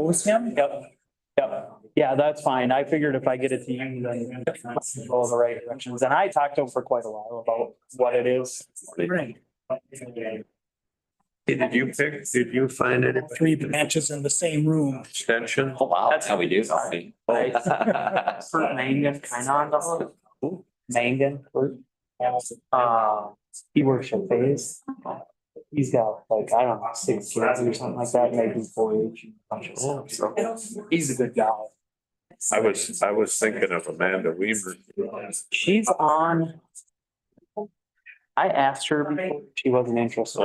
oppose him? Yep. Yeah, that's fine. I figured if I get it to you, then it's go the right directions. And I talked to him for quite a while about what it is. Right. Did you find any 3 branches in the same room. extension? Oh, wow, that's how we do something. Kurt Mangan, kind of. Mangan, Kurt. He works at Phase. He's got like, I don't know, 6 kids or something like that, maybe 4-H. So he's a good guy. I was thinking of Amanda Weaver. She's on. I asked her before, she wasn't interested.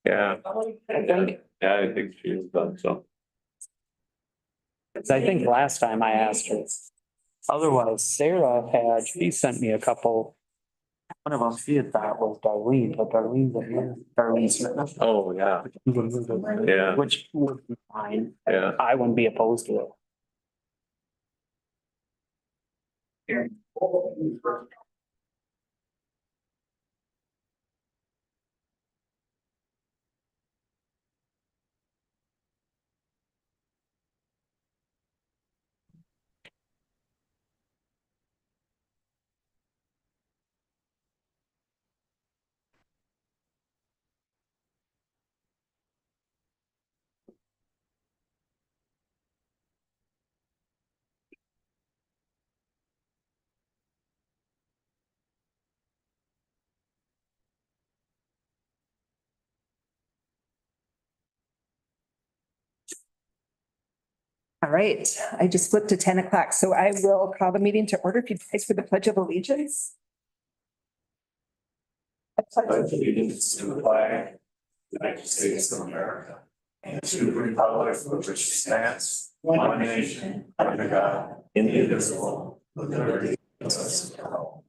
Yeah, I think, I think she's done some. I think last time I asked her. Otherwise, Sarah she sent me a couple. One of them she had thought was Darlene, but Darlene's. Oh, yeah, Yeah. Which would be fine. yeah. I wouldn't be opposed to it. All right, I just flipped to 10 o'clock, so I will call the meeting to order. If you guys for the Pledge of Allegiance. I pledge allegiance to the flag, United States of America, and to the republic for which it stands, one nation, under God, indivisible, with liberty and justice for all.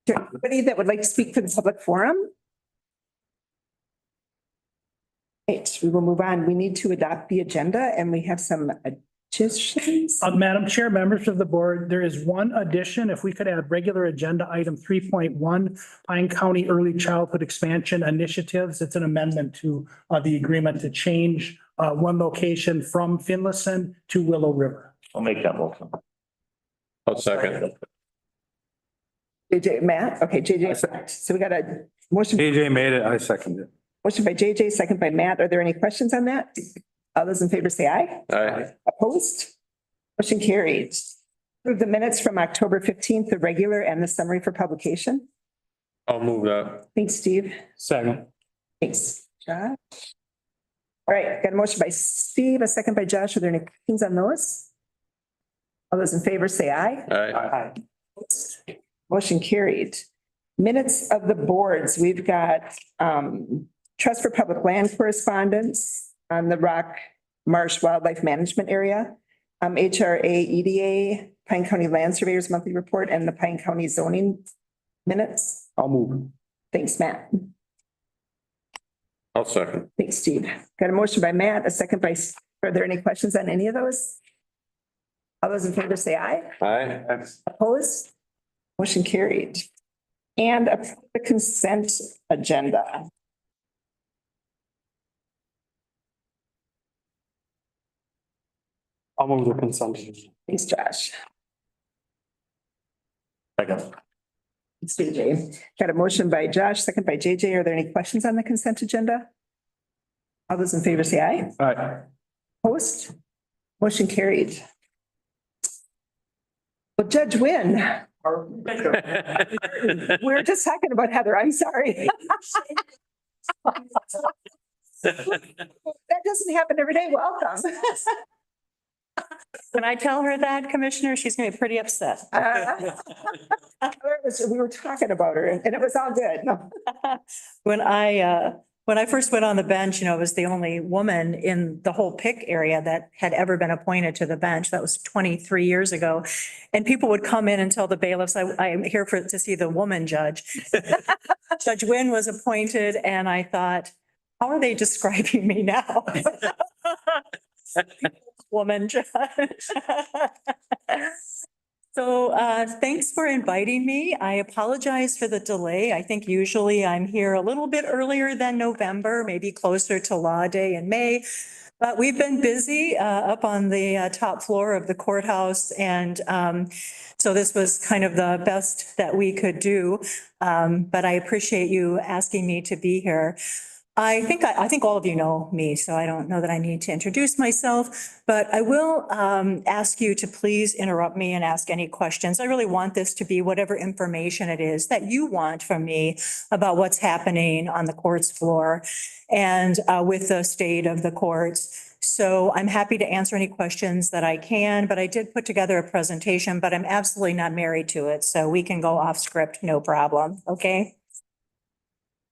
Is there anybody that would like to speak for the public forum? Right, we will move on. We need to adopt the agenda and we have some additions. Madam Chair, members of the board, there is one addition. If we could add regular agenda item 3.1, Pine County Early Childhood Expansion Initiatives. It's an amendment to the agreement to change one location from Finlayson to Willow River. I'll make that motion. I'll second. JJ, Matt, okay, JJ, so we got a motion. AJ made it, I seconded it. Motion by JJ, second by Matt. Are there any questions on that? All those in favor say aye. Aye. Opposed? Motion carried. Approve the minutes from October 15th, the regular and the summary for publication. I'll move that. Thanks, Steve. Second. Thanks, Josh. All right, got a motion by Steve, a second by Josh. Are there any questions on those? All those in favor say aye. Aye. Motion carried. Minutes of the boards. We've got Trust for Public Land correspondence on the Rock Marsh Wildlife Management Area, HRA EDA, Pine County Land Surveyors Monthly Report, and the Pine County zoning minutes. I'll move. Thanks, Matt. I'll second. Thanks, Steve. Got a motion by Matt, a second by, are there any questions on any of those? All those in favor say aye. Aye. Opposed? Motion carried. And approve the consent agenda. I'll move the consent. Thanks, Josh. Second. Thanks, JJ. Got a motion by Josh, second by JJ. Are there any questions on the consent agenda? All those in favor say aye. Aye. Opposed? Motion carried. Well, Judge Wynn, we were just talking about Heather. I'm sorry. That doesn't happen every day. Welcome. When I tell her that, Commissioner, she's gonna be pretty upset. We were talking about her and it was all good. No. When I first went on the bench, I was the only woman in the whole PIC area that had ever been appointed to the bench. That was 23 years ago. And people would come in and tell the bailiffs, I'm here to see the woman judge. Judge Wynn was appointed and I thought, how are they describing me now? So thanks for inviting me. I apologize for the delay. I think usually I'm here a little bit earlier than November, maybe closer to Law Day in May. But we've been busy up on the top floor of the courthouse. And so this was kind of the best that we could do. But I appreciate you asking me to be here. I think all of you know me, so I don't know that I need to introduce myself, but I will ask you to please interrupt me and ask any questions. I really want this to be whatever information it is that you want from me about what's happening on the court's floor and with the state of the courts. So I'm happy to answer any questions that I can, but I did put together a presentation, but I'm absolutely not married to it, so we can go off script, no problem, okay?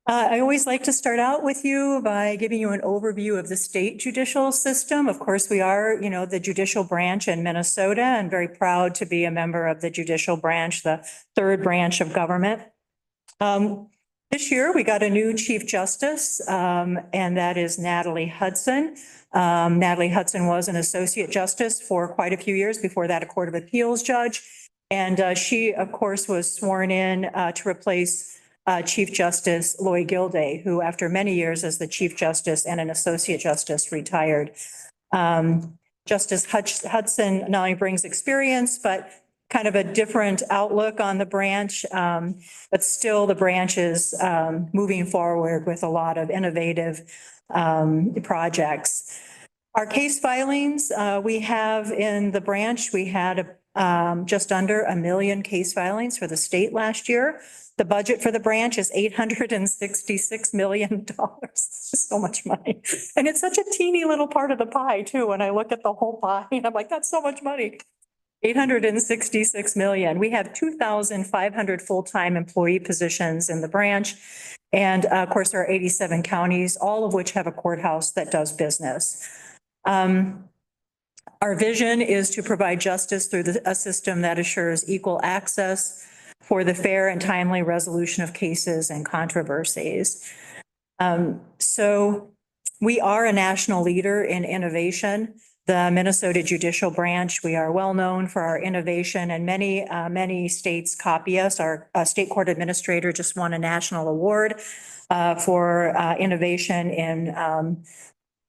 I always like to start out with you by giving you an overview of the state judicial system. Of course, we are, the judicial branch in Minnesota, and very proud to be a member of the judicial branch, the third branch of government. This year, we got a new Chief Justice, and that is Natalie Hudson. Natalie Hudson was an Associate Justice for quite a few years, before that a Court of Appeals judge. And she, of course, was sworn in to replace Chief Justice Lloyd Gilday, who after many years as the Chief Justice and an Associate Justice retired. Justice Hudson not only brings experience, but kind of a different outlook on the branch. But still the branch is moving forward with a lot of innovative projects. Our case filings, we have in the branch, we had just under 1 million case filings for the state last year. The budget for the branch is $866 million. So much money. And it's such a teeny little part of the pie too. When I look at the whole pie, I'm like, that's so much money. 866 million. We have 2,500 full-time employee positions in the branch. And of course, there are 87 counties, all of which have a courthouse that does business. Our vision is to provide justice through a system that assures equal access for the fair and timely resolution of cases and controversies. So we are a national leader in innovation. The Minnesota Judicial Branch, we are well known for our innovation, and many states copy us. Our state court administrator just won a national award for innovation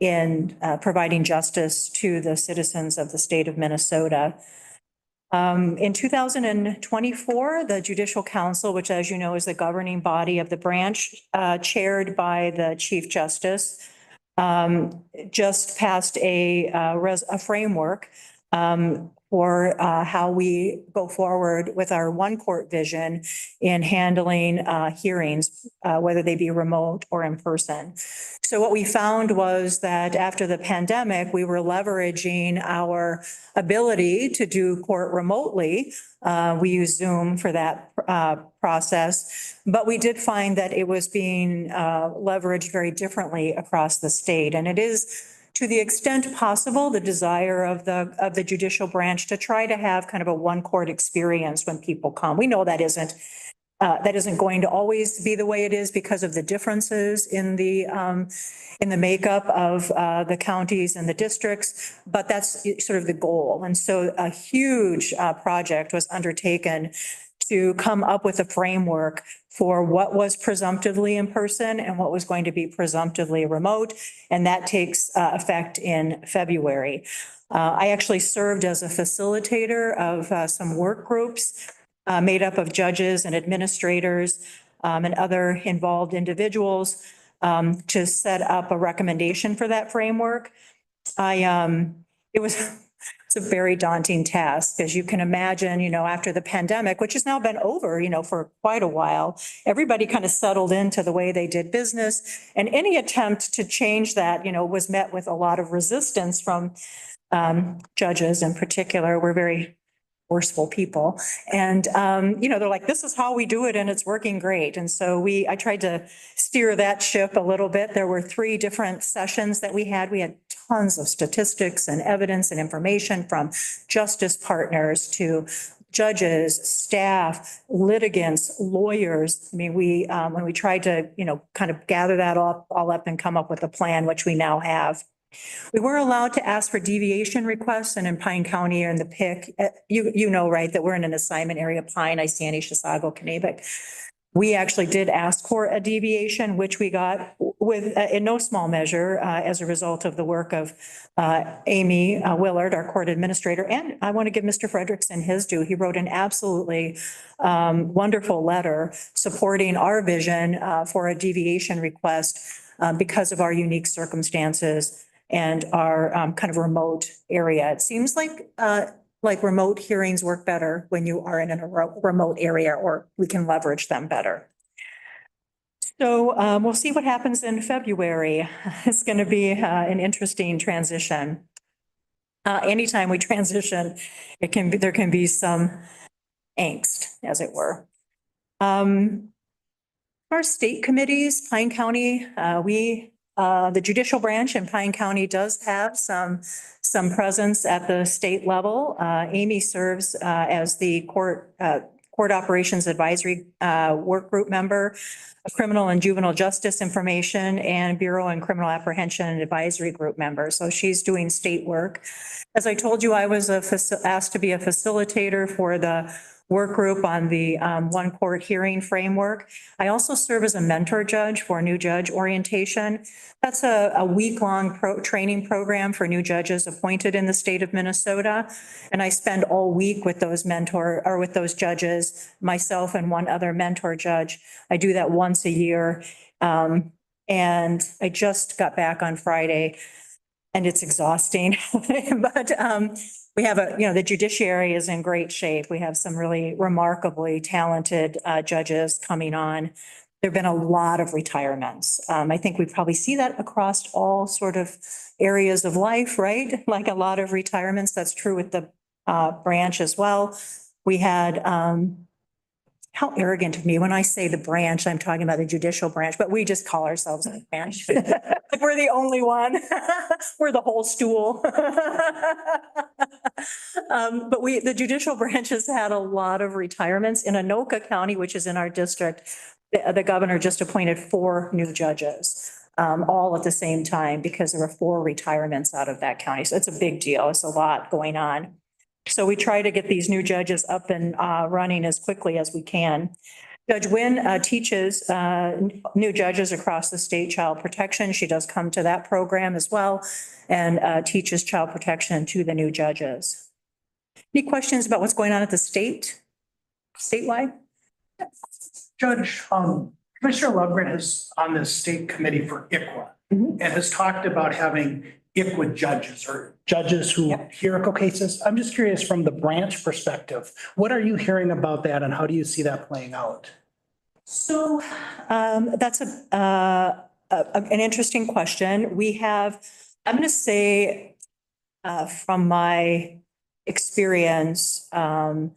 in providing justice to the citizens of the state of Minnesota. In 2024, the Judicial Council, which, as you know, is the governing body of the branch, chaired by the Chief Justice, just passed a framework for how we go forward with our one court vision in handling hearings, whether they be remote or in person. So what we found was that after the pandemic, we were leveraging our ability to do court remotely. We use Zoom for that process, but we did find that it was being leveraged very differently across the state. And it is, to the extent possible, the desire of the judicial branch to try to have kind of a one court experience when people come. We know that isn't going to always be the way it is because of the differences in the makeup of the counties and the districts, but that's sort of the goal. And so a huge project was undertaken to come up with a framework for what was presumptively in person and what was going to be presumptively remote. And that takes effect in February. I actually served as a facilitator of some work groups made up of judges and administrators and other involved individuals to set up a recommendation for that framework. It's a very daunting task, as you can imagine, after the pandemic, which has now been over, for quite a while, everybody kind of settled into the way they did business. And any attempt to change that, was met with a lot of resistance from judges in particular. We're very forceful people. And, they're like, this is how we do it and it's working great. And so I tried to steer that ship a little bit. There were 3 different sessions that we had. We had tons of statistics and evidence and information from justice partners to judges, staff, litigants, lawyers. I mean, when we tried to, kind of gather that all up and come up with a plan, which we now have. We were allowed to ask for deviation requests, and in Pine County or in the PIC, you know, right, that we're in an assignment area, Pine, Isani, Chisago, Kennebunk. We actually did ask for a deviation, which we got with, in no small measure, as a result of the work of Amy Willard, our court administrator. And I want to give Mr. Frederickson his due. He wrote an absolutely wonderful letter supporting our vision for a deviation request because of our unique circumstances and our kind of remote area. It seems like remote hearings work better when you are in a remote area, or we can leverage them better. So we'll see what happens in February. It's going to be an interesting transition. Anytime we transition, there can be some angst, as it were. Our state committees, Pine County, the judicial branch in Pine County does have some presence at the state level. Amy serves as the court operations advisory work group member, a criminal and juvenile justice information, and bureau and criminal apprehension advisory group member. So she's doing state work. As I told you, I was asked to be a facilitator for the work group on the one court hearing framework. I also serve as a mentor judge for new judge orientation. That's a week-long training program for new judges appointed in the state of Minnesota. And I spend all week with those with those judges, myself and one other mentor judge. I do that once a year. And I just got back on Friday and it's exhausting, but we have the judiciary is in great shape. We have some really remarkably talented judges coming on. There've been a lot of retirements. I think we probably see that across all sort of areas of life, right? Like a lot of retirements. That's true with the branch as well. We had, how arrogant of me when I say the branch, I'm talking about the judicial branch, but we just call ourselves a branch. Like we're the only one. We're the whole stool. But the judicial branch has had a lot of retirements. In Anoka County, which is in our district, the governor just appointed 4 new judges, all at the same time, because there were 4 retirements out of that county. So it's a big deal. It's a lot going on. So we try to get these new judges up and running as quickly as we can. Judge Wynn teaches new judges across the state child protection. She does come to that program as well and teaches child protection to the new judges. Any questions about what's going on at the statewide? Judge, Commissioner Lovegren is on the state committee for ICWA and has talked about having ICWA judges or judges who hear ICWA cases. I'm just curious from the branch perspective, what are you hearing about that and how do you see that playing out? So that's an interesting question. We have, I'm going to say from my experience of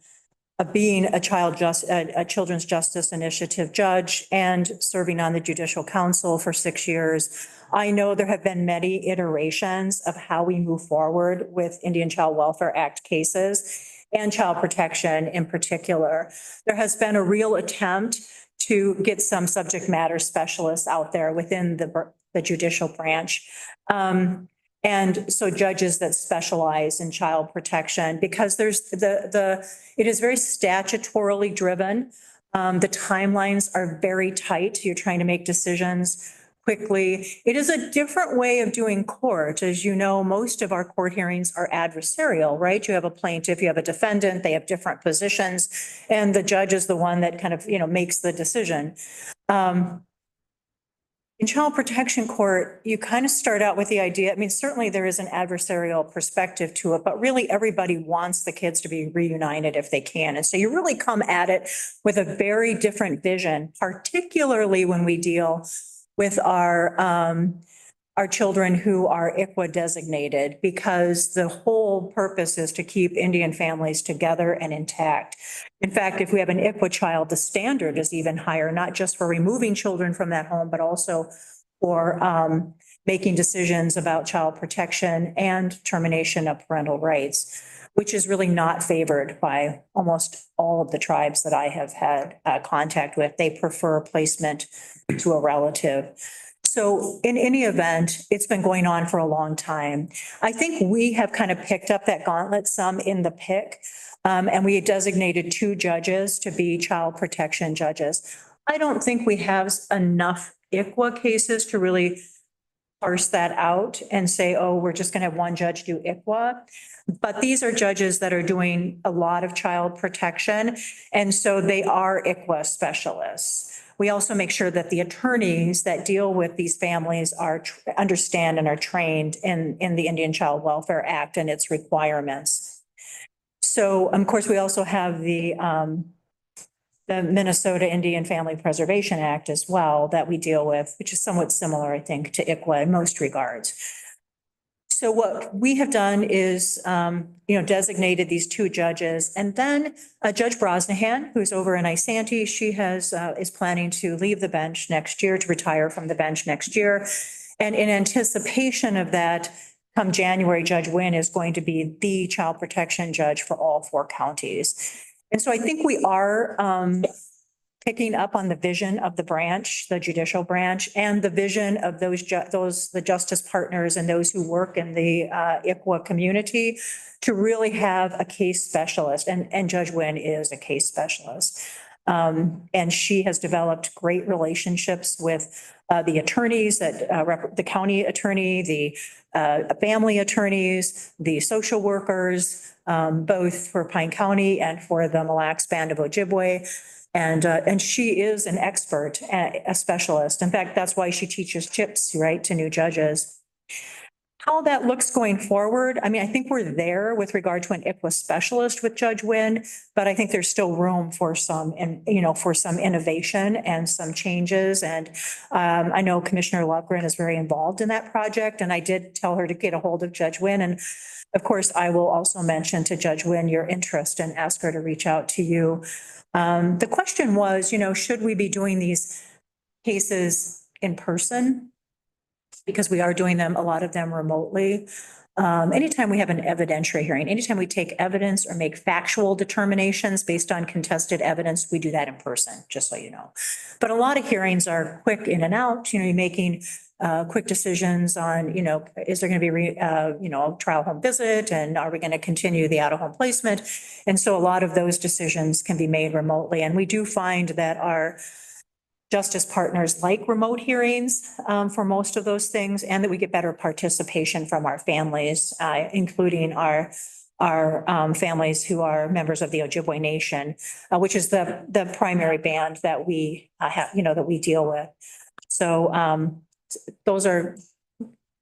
being a children's justice initiative judge and serving on the Judicial Council for 6 years, I know there have been many iterations of how we move forward with Indian Child Welfare Act cases and child protection in particular. There has been a real attempt to get some subject matter specialists out there within the judicial branch. And so judges that specialize in child protection, because there's it is very statutorily driven. The timelines are very tight. You're trying to make decisions quickly. It is a different way of doing court. As you know, most of our court hearings are adversarial, right? You have a plaintiff, you have a defendant, they have different positions, and the judge is the one that kind of, makes the decision. In child protection court, you kind of start out with the idea, certainly there is an adversarial perspective to it, but really everybody wants the kids to be reunited if they can. And so you really come at it with a very different vision, particularly when we deal with our children who are ICWA designated, because the whole purpose is to keep Indian families together and intact. In fact, if we have an ICWA child, the standard is even higher, not just for removing children from that home, but also for making decisions about child protection and termination of parental rights, which is really not favored by almost all of the tribes that I have had contact with. They prefer placement to a relative. So in any event, it's been going on for a long time. I think we have kind of picked up that gauntlet some in the pick. And we designated 2 judges to be child protection judges. I don't think we have enough ICWA cases to really parse that out and say, oh, we're just going to have one judge do ICWA. But these are judges that are doing a lot of child protection. And so they are ICWA specialists. We also make sure that the attorneys that deal with these families are understand and are trained in the Indian Child Welfare Act and its requirements. So, of course, we also have the Minnesota Indian Family Preservation Act as well that we deal with, which is somewhat similar, I think, to ICWA in most regards. So what we have done is, designated these 2 judges, and then Judge Brosnahan, who's over in Isanti, she is planning to leave the bench next year, to retire from the bench next year. And in anticipation of that, come January, Judge Wynn is going to be the child protection judge for all 4 counties. And so I think we are picking up on the vision of the branch, the judicial branch, and the vision of the justice partners and those who work in the ICWA community to really have a case specialist. And Judge Wynn is a case specialist. And she has developed great relationships with the attorneys that the county attorney, the family attorneys, the social workers, both for Pine County and for the Mille Lacs Band of Ojibwe. And she is an expert, a specialist. In fact, that's why she teaches CHIPS, right, to new judges. How that looks going forward, I mean, I think we're there with regard to an ICWA specialist with Judge Wynn, but I think there's still room for some innovation and some changes. And I know Commissioner Lovgren is very involved in that project, and I did tell her to get a hold of Judge Wynn. And of course, I will also mention to Judge Wynn your interest and ask her to reach out to you. The question was, should we be doing these cases in person? Because we are doing them, a lot of them remotely. Anytime we have an evidentiary hearing, anytime we take evidence or make factual determinations based on contested evidence, we do that in person, just so you know. But a lot of hearings are quick in and out, you're making quick decisions on, is there going to be, a trial home visit, and are we going to continue the out-of-home placement? And so a lot of those decisions can be made remotely. And we do find that our justice partners like remote hearings for most of those things, and that we get better participation from our families, including our families who are members of the Ojibwe Nation, which is the primary band that we have, that we deal with. So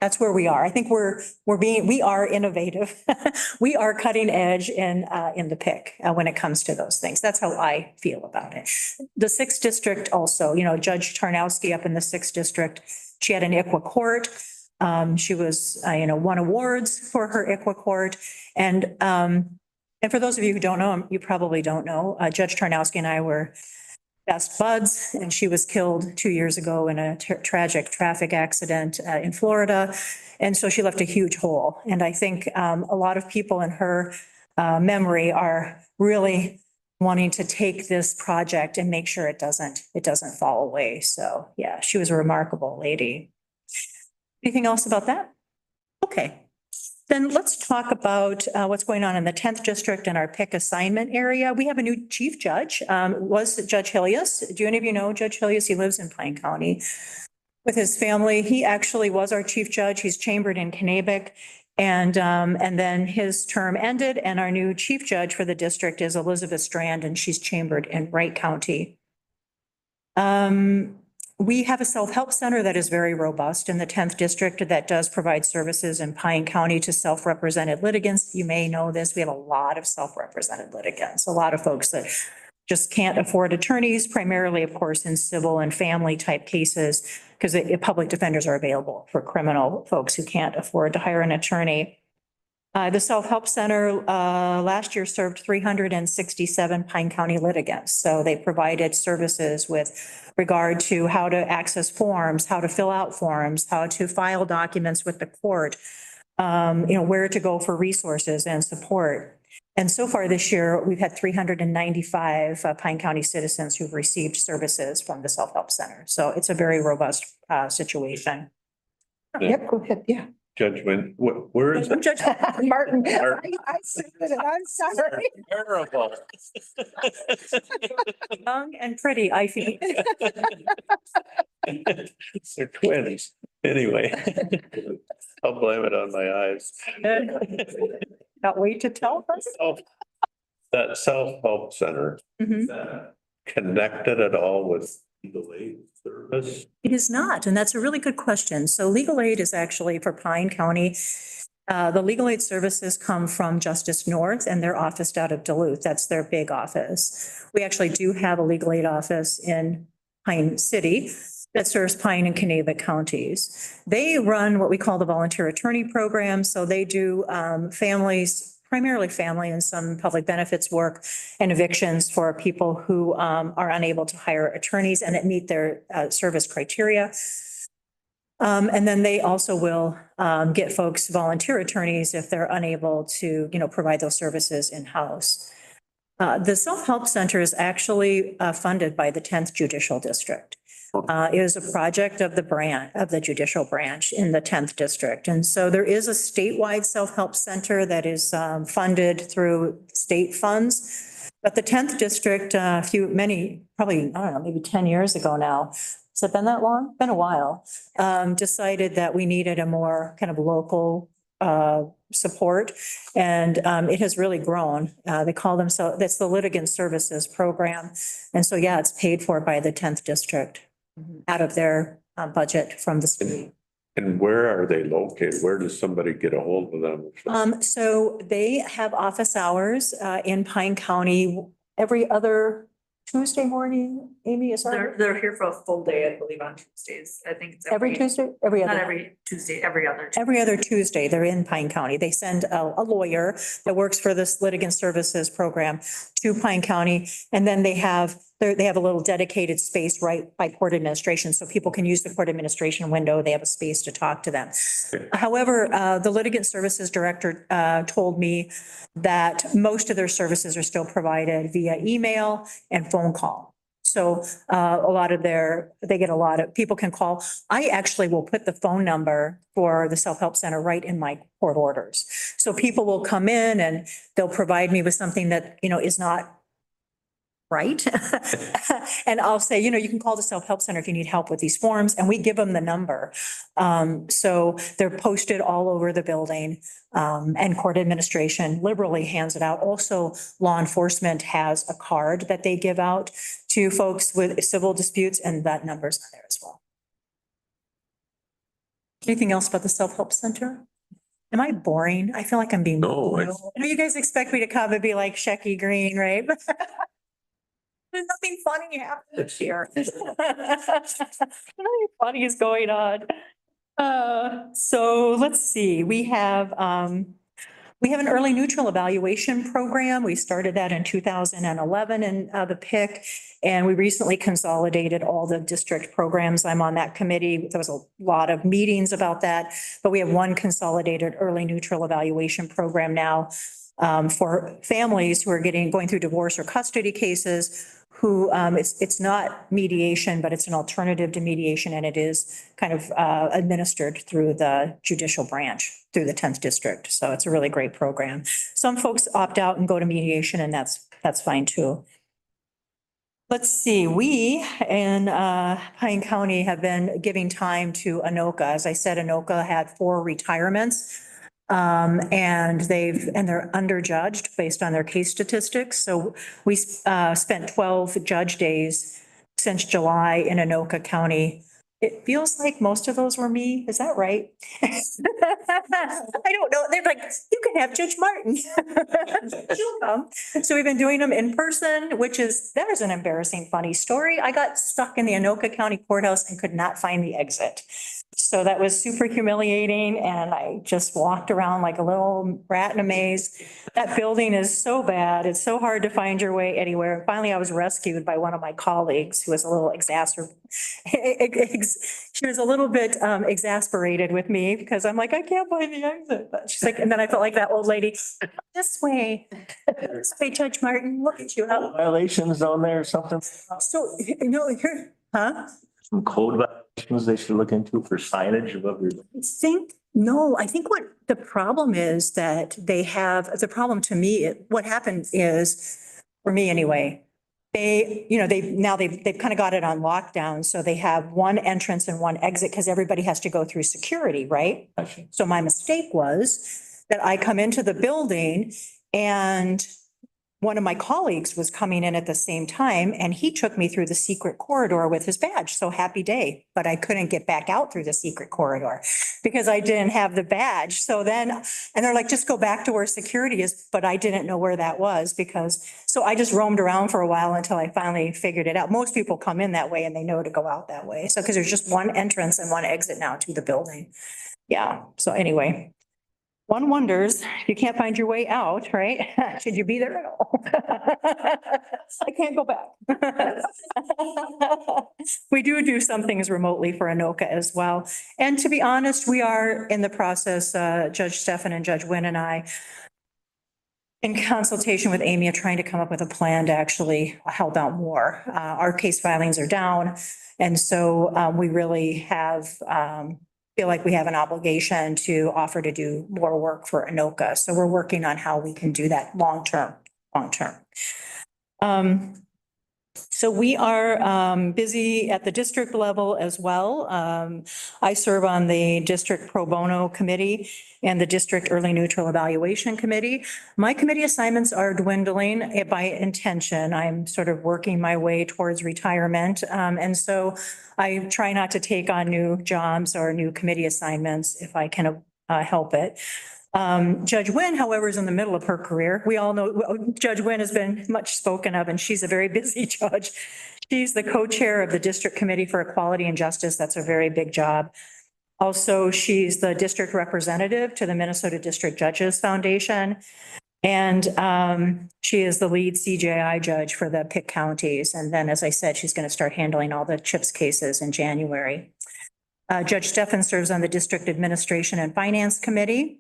that's where we are. I think we are innovative. We are cutting edge in the pick when it comes to those things. That's how I feel about it. The 6th district also, Judge Tarnowski up in the 6th district, she had an ICWA court. She was, won awards for her ICWA court. And for those of you who don't know, you probably don't know, Judge Tarnowski and I were best buds, and she was killed 2 years ago in a tragic traffic accident in Florida. And so she left a huge hole. And I think a lot of people in her memory are really wanting to take this project and make sure it doesn't fall away. So yeah, she was a remarkable lady. Anything else about that? Okay. Then let's talk about what's going on in the 10th district and our pick assignment area. We have a new chief judge, was Judge Hillius. Do any of you know Judge Hillius? He lives in Pine County with his family. He actually was our chief judge. He's chambered in Kanabec. And then his term ended, and our new chief judge for the district is Elizabeth Strand, and she's chambered in Wright County. We have a self-help center that is very robust in the 10th district that does provide services in Pine County to self-represented litigants. You may know this. We have a lot of self-represented litigants, a lot of folks that just can't afford attorneys, primarily, of course, in civil and family type cases, because the public defenders are available for criminal folks who can't afford to hire an attorney. The Self-Help Center last year served 367 Pine County litigants. So they provided services with regard to how to access forms, how to fill out forms, how to file documents with the court, where to go for resources and support. And so far this year, we've had 395 Pine County citizens who've received services from the Self-Help Center. So it's a very robust situation. Yep, go ahead, yeah. Judgment, where is it? Judge Martin, I said it, I'm sorry. Terrible. young and pretty, I think. They're twins. Anyway. I'll blame it on my eyes. Not wait to tell us. That self-help center, Mhm. connected at all with legal aid service? It is not, and that's a really good question. So legal aid is actually for Pine County. The legal aid services come from Justice North and they're officed out of Duluth. That's their big office. We actually do have a legal aid office in Pine City that serves Pine and Caneva counties. They run what we call the volunteer attorney program. So they do families, primarily family and some public benefits work and evictions for people who are unable to hire attorneys and that meet their service criteria. And then they also will get folks volunteer attorneys if they're unable to, provide those services in-house. The Self-Help Center is actually funded by the 10th Judicial District. It is a project of the judicial branch in the 10th district. And so there is a statewide self-help center that is funded through state funds. But the 10th district, probably, I don't know, maybe 10 years ago now, has it been that long? Been a while. Decided that we needed a more kind of local support. And it has really grown. They call themselves, that's the Litigant Services Program. And so, yeah, it's paid for by the 10th district out of their budget from the state. And where are they located? Where does somebody get a hold of them? So they have office hours in Pine County every other Tuesday morning. Amy, is that? They're here for a full day, I believe, on Tuesdays. I think it's Every Tuesday? Every Not other? every Tuesday, every other. Tuesday. Every other Tuesday, they're in Pine County. They send a lawyer that works for this litigant services program to Pine County. And then they have a little dedicated space right by court administration. So people can use the court administration window. They have a space to talk to them. However, the litigant services director told me that most of their services are still provided via email and phone call. So they get a lot of, people can call. I actually will put the phone number for the self-help center right in my court orders. So people will come in and they'll provide me with something that, is not right. And I'll say, you can call the self-help center if you need help with these forms, and we give them the number. So they're posted all over the building, and court administration liberally hands it out. Also, law enforcement has a card that they give out to folks with civil disputes, and that number's on there as well. Anything else about the self-help center? Am I boring? I feel like I'm being. No, I know you guys expect me to come and be like Shecky Green, right? There's nothing funny happening this year. Nothing funny is going on. So let's see, we have an early neutral evaluation program. We started that in 2011 in the PIC, and we recently consolidated all the district programs. I'm on that committee. There was a lot of meetings about that, but we have one consolidated early neutral evaluation program now for families who are going through divorce or custody cases who it's not mediation, but it's an alternative to mediation, and it is kind of administered through the judicial branch, through the 10th district. So it's a really great program. Some folks opt out and go to mediation, and that's fine too. Let's see, we in Pine County have been giving time to Anoka. As I said, Anoka had 4 retirements. And they're underjudged based on their case statistics. So we spent 12 judge days since July in Anoka County. It feels like most of those were me. Is that right? I don't know. They're like, you can have Judge Martin. She'll come. So we've been doing them in person, that is an embarrassing, funny story. I got stuck in the Anoka County Courthouse and could not find the exit. So that was super humiliating, and I just walked around like a little rat in a maze. That building is so bad. It's so hard to find your way anywhere. And finally, I was rescued by one of my colleagues who was a little she was a little bit exasperated with me because I'm like, I can't find the exit. But she's like, and then I felt like that old lady, this way, Judge Martin, look at you. Violations on there or something? So, here, huh? some code violations they should look into for signage above your? I think what the problem is that they have, the problem to me, what happened is, for me anyway, they've kind of got it on lockdown, so they have one entrance and one exit because everybody has to go through security, right? So my mistake was that I come into the building and one of my colleagues was coming in at the same time and he took me through the secret corridor with his badge. So happy day, but I couldn't get back out through the secret corridor because I didn't have the badge. So then, and they're like, just go back to where security is, but I didn't know where that was so I just roamed around for a while until I finally figured it out. Most people come in that way and they know to go out that way. So, because there's just one entrance and one exit now to the building. Yeah, so anyway. One wonders if you can't find your way out, right? Should you be there at all? I can't go back. We do some things remotely for Anoka as well. And to be honest, we are in the process, Judge Stefan and Judge Wynn and I, in consultation with Amy, are trying to come up with a plan to actually help out more. Our case filings are down. And so we really have feel like we have an obligation to offer to do more work for Anoka. So we're working on how we can do that long term. So we are busy at the district level as well. I serve on the district pro bono committee and the district early neutral evaluation committee. My committee assignments are dwindling by intention. I'm sort of working my way towards retirement. And so I try not to take on new jobs or new committee assignments if I can help it. Judge Wynn, however, is in the middle of her career. We all know Judge Wynn has been much spoken of, and she's a very busy judge. She's the co-chair of the District Committee for Equality and Justice. That's a very big job. Also, she's the district representative to the Minnesota District Judges Foundation. And she is the lead CJI judge for the Pitt counties. And then, as I said, she's going to start handling all the CHIPS cases in January. Judge Stefan serves on the District Administration and Finance Committee.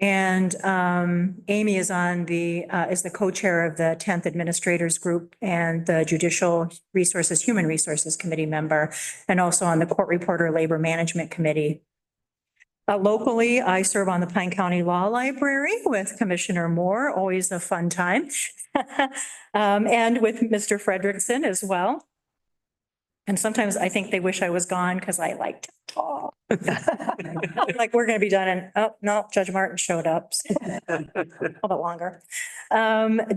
And Amy is on is the co-chair of the 10th Administrators Group and the Judicial Resources, Human Resources Committee member, and also on the Court Reporter Labor Management Committee. Locally, I serve on the Pine County Law Library with Commissioner Moore, always a fun time. And with Mr. Frederickson as well. And sometimes I think they wish I was gone because I like to talk. Like, we're going to be done and, oh, no, Judge Martin showed up. A little bit longer.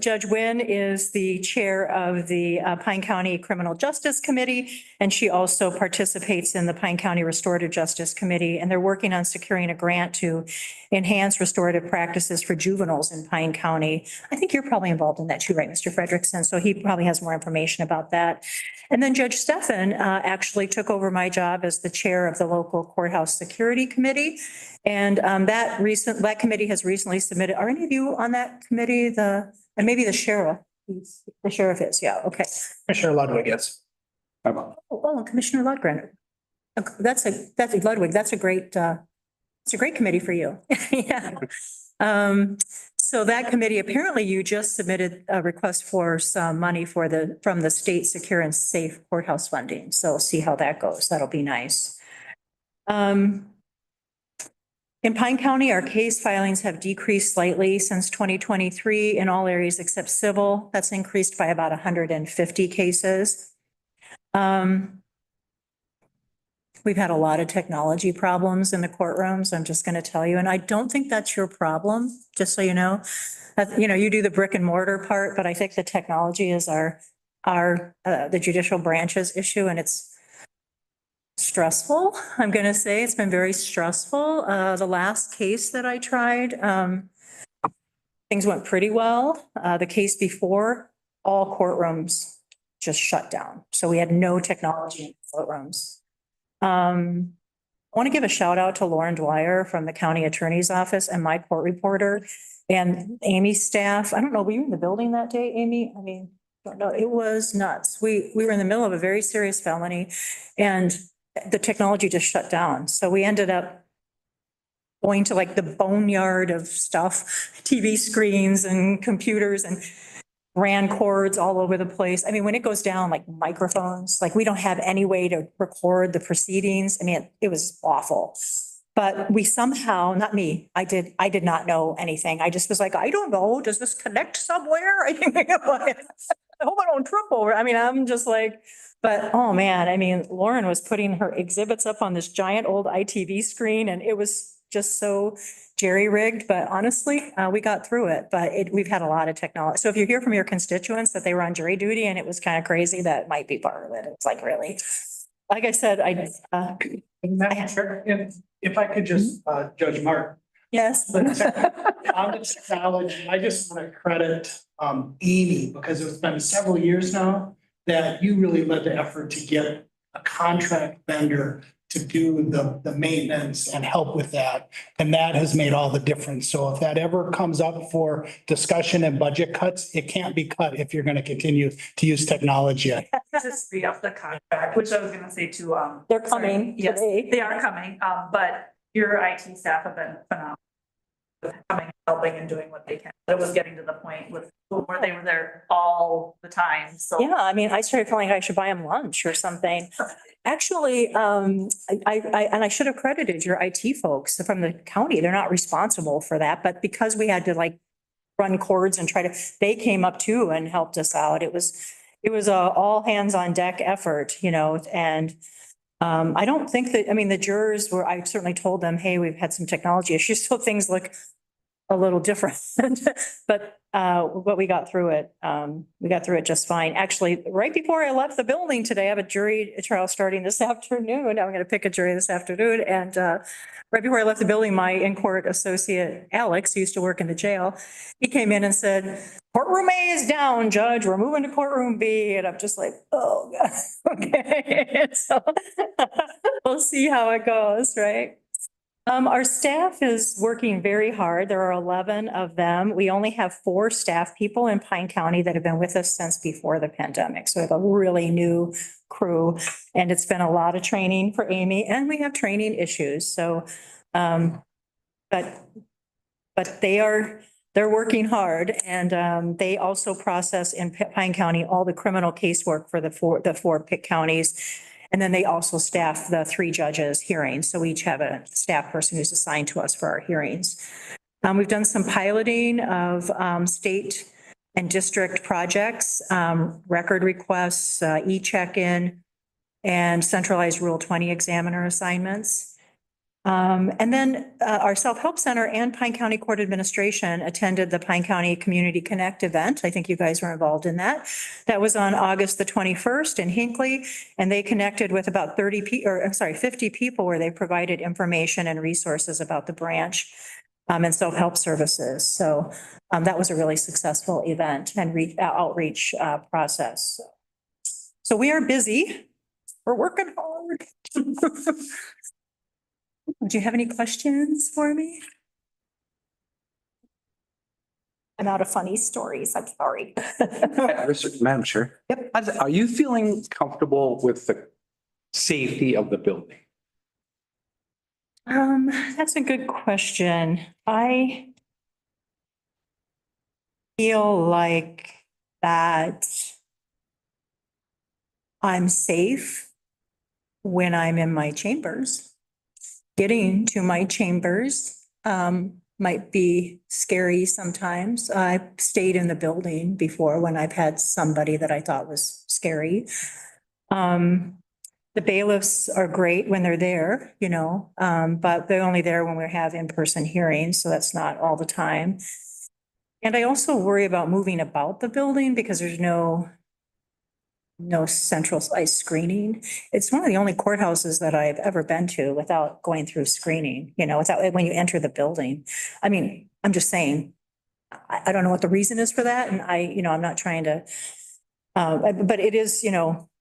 Judge Wynn is the chair of the Pine County Criminal Justice Committee, and she also participates in the Pine County Restorative Justice Committee, and they're working on securing a grant to enhance restorative practices for juveniles in Pine County. I think you're probably involved in that too, right, Mr. Frederickson? So he probably has more information about that. And then Judge Stefan actually took over my job as the chair of the local courthouse security committee. And that committee has recently submitted, are any of you on that committee? And maybe the sheriff? The sheriff is, yeah, okay. Commissioner Ludwig is. Oh, well, Commissioner Ludgren. That's Ludwig, that's a great committee for you. Yeah. So that committee, apparently you just submitted a request for some money from the state secure and safe courthouse funding. So see how that goes. That'll be nice. In Pine County, our case filings have decreased slightly since 2023 in all areas except civil. That's increased by about 150 cases. We've had a lot of technology problems in the courtrooms, I'm just going to tell you, and I don't think that's your problem, just so you know. You do the brick and mortar part, but I think the technology is the judicial branch's issue, and it's stressful. I'm going to say it's been very stressful. The last case that I tried, things went pretty well. The case before, all courtrooms just shut down. So we had no technology in courtrooms. I want to give a shout out to Lauren Dwyer from the county attorney's office and my court reporter and Amy's staff. I don't know, were you in the building that day, Amy? I mean, I don't know, it was nuts. We were in the middle of a very serious felony and the technology just shut down. So we ended up going to like the boneyard of stuff, TV screens and computers, and ran cords all over the place. I mean, when it goes down, like microphones, like we don't have any way to record the proceedings. I mean, it was awful. But we somehow, not me, I did not know anything. I just was like, I don't know, does this connect somewhere? I hope I don't trip over. I mean, I'm just like, but oh man, I mean, Lauren was putting her exhibits up on this giant old ITV screen and it was just so jerry-rigged, but honestly, we got through it, but we've had a lot of technology. So if you hear from your constituents that they were on jury duty and it was kind of crazy, that might be part of it. It's like, really? Like I said, Madam Chair, if I could just, Judge Mark, yes. on the technology, I just want to credit, Amy, because it's been several years now that you really led the effort to get a contract vendor to do the maintenance and help with that. And that has made all the difference. So if that ever comes up for discussion and budget cuts, it can't be cut if you're going to continue to use technology. Just re up the contract, which I was gonna say too, They're coming Yes, today. they are coming, but your IT staff have been phenomenal. With coming, helping and doing what they can. It was getting to the point with where they were there all the time, so. Yeah, I mean, I started feeling like I should buy them lunch or something. Actually, and I should have credited your IT folks from the county. They're not responsible for that, but because we had to like run cords and they came up too and helped us out. It was a all hands on deck effort, and I don't think that, I mean, the jurors I certainly told them, hey, we've had some technology issues, so things look a little different, but we got through it. We got through it just fine. Actually, right before I left the building today, I have a jury trial starting this afternoon. I'm going to pick a jury this afternoon. And right before I left the building, my in-court associate, Alex, who used to work in the jail, he came in and said, courtroom A is down, Judge. We're moving to courtroom B. And I'm just like, oh, God. Okay. So we'll see how it goes, right? Our staff is working very hard. There are 11 of them. We only have 4 staff people in Pine County that have been with us since before the pandemic. So we have a really new crew and it's been a lot of training for Amy and we have training issues. So, but they're working hard and they also process in Pine County all the criminal casework for the 4 PIC counties. And then they also staff the 3 judges' hearings. So we each have a staff person who's assigned to us for our hearings. We've done some piloting of state and district projects, record requests, e-check-in, and centralized Rule 20 examiner assignments. And then our Self-Help Center and Pine County Court Administration attended the Pine County Community Connect event. I think you guys were involved in that. That was on August the 21st in Hinckley, and they connected with about 50 people where they provided information and resources about the branch and self-help services. So that was a really successful event and outreach process. So we are busy. We're working hard. Do you have any questions for me? I'm out of funny stories. I'm sorry. Madam Chair. Yep. Are you feeling comfortable with the safety of the building? That's a good question. I feel like that I'm safe when I'm in my chambers. Getting to my chambers might be scary sometimes. I've stayed in the building before when I've had somebody that I thought was scary. The bailiffs are great when they're there, but they're only there when we have in-person hearings, so that's not all the time. And I also worry about moving about the building because there's no centralized screening. It's one of the only courthouses that I've ever been to without going through screening, without when you enter the building. I mean, I'm just saying, I don't know what the reason is for that. And I'm not trying to, but it is,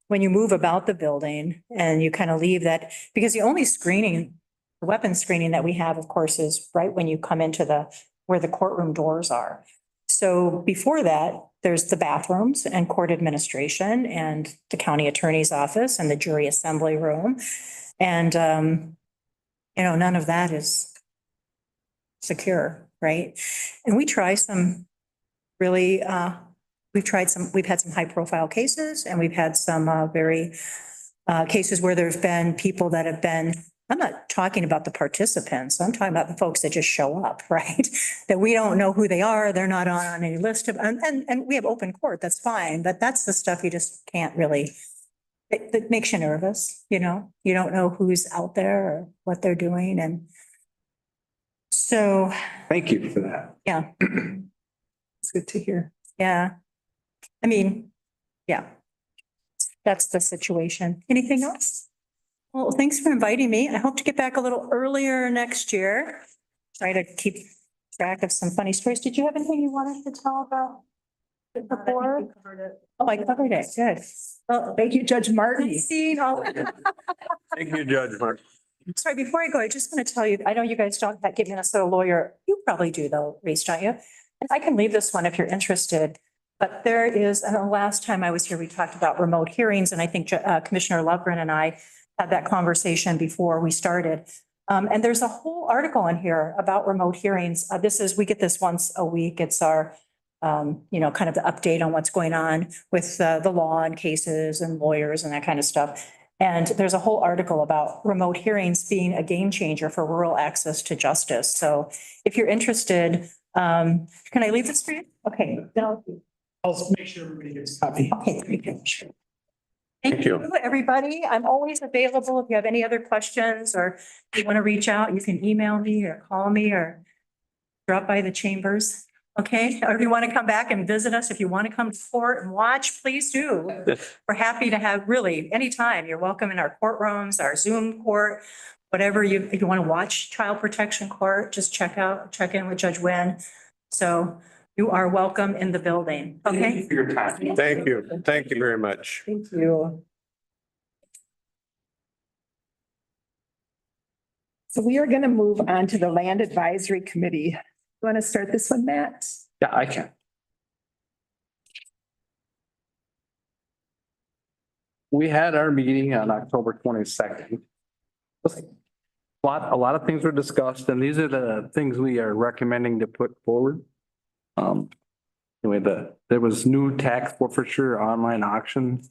when you move about the building and you kind of leave that, because the only screening, the weapons screening that we have, of course, is right when you come into where the courtroom doors are. So before that, there's the bathrooms and court administration and the county attorney's office and the jury assembly room. And, none of that is secure, right? And we try some really we've had some high profile cases and we've had some very cases where there's been people that have been, I'm not talking about the participants, I'm talking about the folks that just show up, right? That we don't know who they are, they're not on any list of, and we have open court, that's fine, but that's the stuff you just can't really, it makes you nervous, you know? You don't know who's out there or what they're doing, and so, Thank you for that. yeah, It's good to hear. yeah. I mean, yeah. That's the situation. Anything else? Well, thanks for inviting me. I hope to get back a little earlier next year. Try to keep track of some funny stories. Did you have anything you wanted to tell about the board? Oh, I covered it. Good. Well, Thank you, Judge Martin. seeing all. Thank you, Judge Mark. Sorry, before I go, I just want to tell you, I know you guys don't get Minnesota lawyer. You probably do though, Reese, don't you? And I can leave this one if you're interested. But there is, and the last time I was here, we talked about remote hearings, and I think Commissioner Lovgren and I had that conversation before we started. And there's a whole article in here about remote hearings. We get this once a week. It's our, kind of the update on what's going on with the law and cases and lawyers and that kind of stuff. And there's a whole article about remote hearings being a game changer for rural access to justice. So if you're interested, can I leave this for you? Okay. I'll make sure everybody gets a copy. Okay, very good. Sure. Thank you. Everybody. I'm always available. If you have any other questions or you want to reach out, you can email me or call me or drop by the chambers. Okay, or if you want to come back and visit us, if you want to come to court and watch, please do. We're happy to have really anytime. You're welcome in our courtrooms, our Zoom court, whatever if you want to watch child protection court, just check in with Judge Nguyen. So you are welcome in the building. Thank Okay. you for your time. Thank you. Thank you very much. Thank you. So we are going to move on to the Land Advisory Committee. You want to start this one, Matt? Yeah, I can. We had our meeting on October 22nd. A lot of things were discussed, and these are the things we are recommending to put forward. Anyway, there was new tax forfeiture online auction.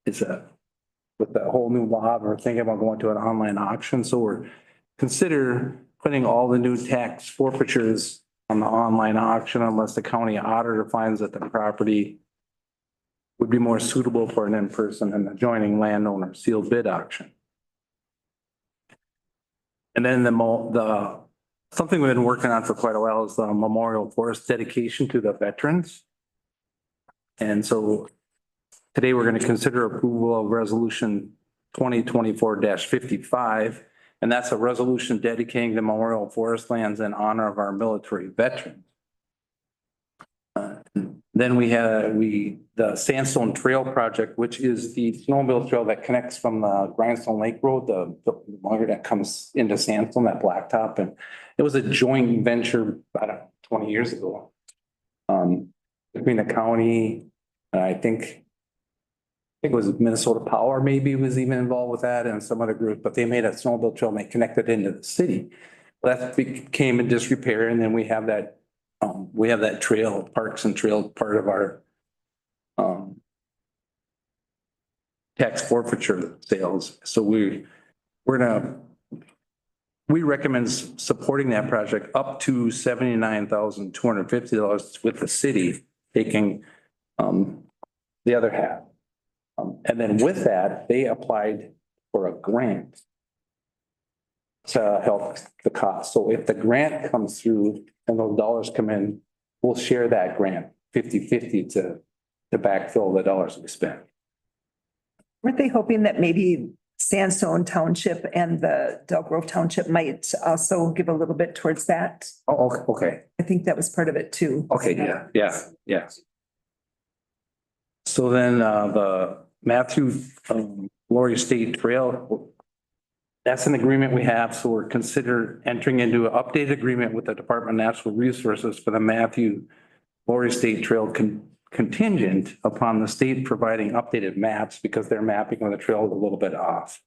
It's with the whole new law, we're thinking about going to an online auction, so we're consider putting all the new tax forfeitures on the online auction unless the county auditor finds that the property would be more suitable for an in-person and adjoining landowner sealed bid auction. And then something we've been working on for quite a while is the memorial forest dedication to the veterans. And so today we're going to consider approval of resolution 2024-55. And that's a resolution dedicating the memorial forest lands in honor of our military veterans. Then we have the Sandstone Trail project, which is the snowmobile trail that connects from the Grindstone Lake Road, the one that comes into Sandstone, that blacktop. And it was a joint venture about 20 years ago. Between the county, I think it was Minnesota Power maybe was even involved with that and some other group, but they made a snowmobile trail and they connected into the city. That became in disrepair, and then we have that trail, Parks and Trail, part of our tax forfeiture sales. So we recommend supporting that project up to $79,250 with the city taking the other half. And then with that, they applied for a grant to help the cost. So if the grant comes through and those dollars come in, we'll share that grant 50-50 to backfill the dollars we spent. Weren't they hoping that maybe Sandstone Township and the Del Grove Township might also give a little bit towards that? Oh, okay. I think that was part of it too. Okay, yeah. So then the Matthew Laurie State Trail, that's an agreement we have. So we're consider entering into an updated agreement with the Department of Natural Resources for the Matthew Laurie State Trail contingent upon the state providing updated maps because their mapping of the trail is a little bit off.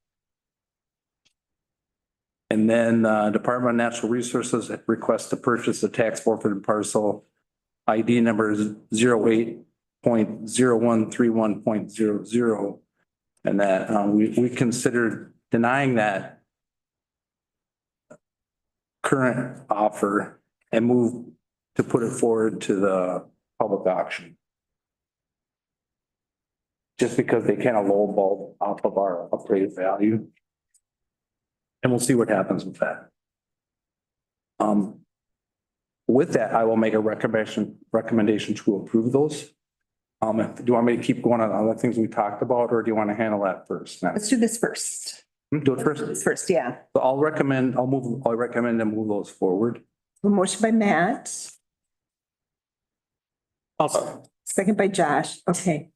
And then Department of Natural Resources requests to purchase a tax forfeited parcel ID number 08 .0131.00. And that, we considered denying that current offer and move to put it forward to the public auction. Just because they kind of lowball off of our appraised value. And we'll see what happens with that. With that, I will make a recommendation to approve those. Do you want me to keep going on other things we talked about, or do you want to handle that first? Let's do this first. Do it first. This first, yeah. So I recommend to move those forward. A motion by Matt, second by Josh. Okay.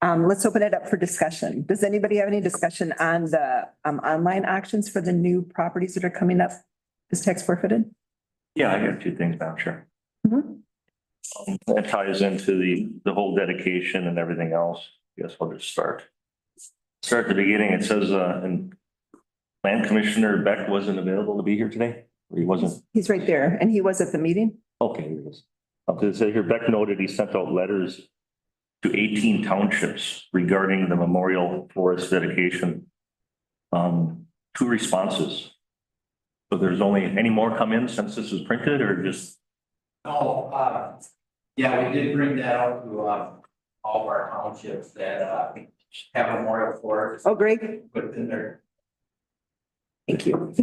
Let's open it up for discussion. Does anybody have any discussion on the online auctions for the new properties that are coming up as tax forfeited? Yeah, I got two things, Madam Chair. Mhm. That ties into the whole dedication and everything else. Guess we'll just start at the beginning. It says, and Land Commissioner Beck wasn't available to be here today, or he wasn't. He's right there, and he was at the meeting. Okay, here it is. It says here, Beck noted he sent out letters to 18 townships regarding the memorial forest dedication. 2 responses. So there's only any more come in since this was printed, or just? Oh, yeah, we did bring that out to, all of our townships that, have memorial forests Oh, great. within their. Thank you.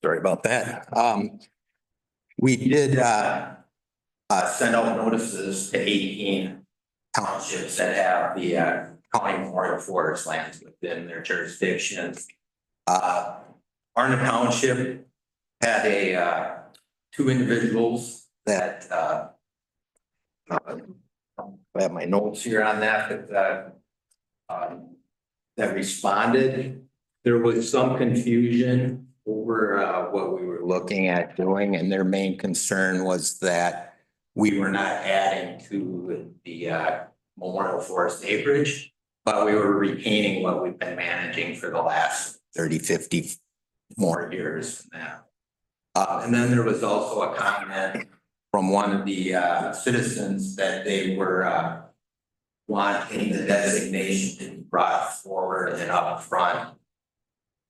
Sorry about that. We did, send out notices to 18 townships that have the, county memorial forest lands within their jurisdiction. Arna Township had 2 individuals that, I have my notes here on that, that responded. There was some confusion over what we were looking at doing, and their main concern was that we were not adding to the memorial forest acreage, but we were retaining what we've been managing for the last 30, 50 more years now. And then there was also a comment from one of the citizens that they were wanting the designation to be brought forward and up front,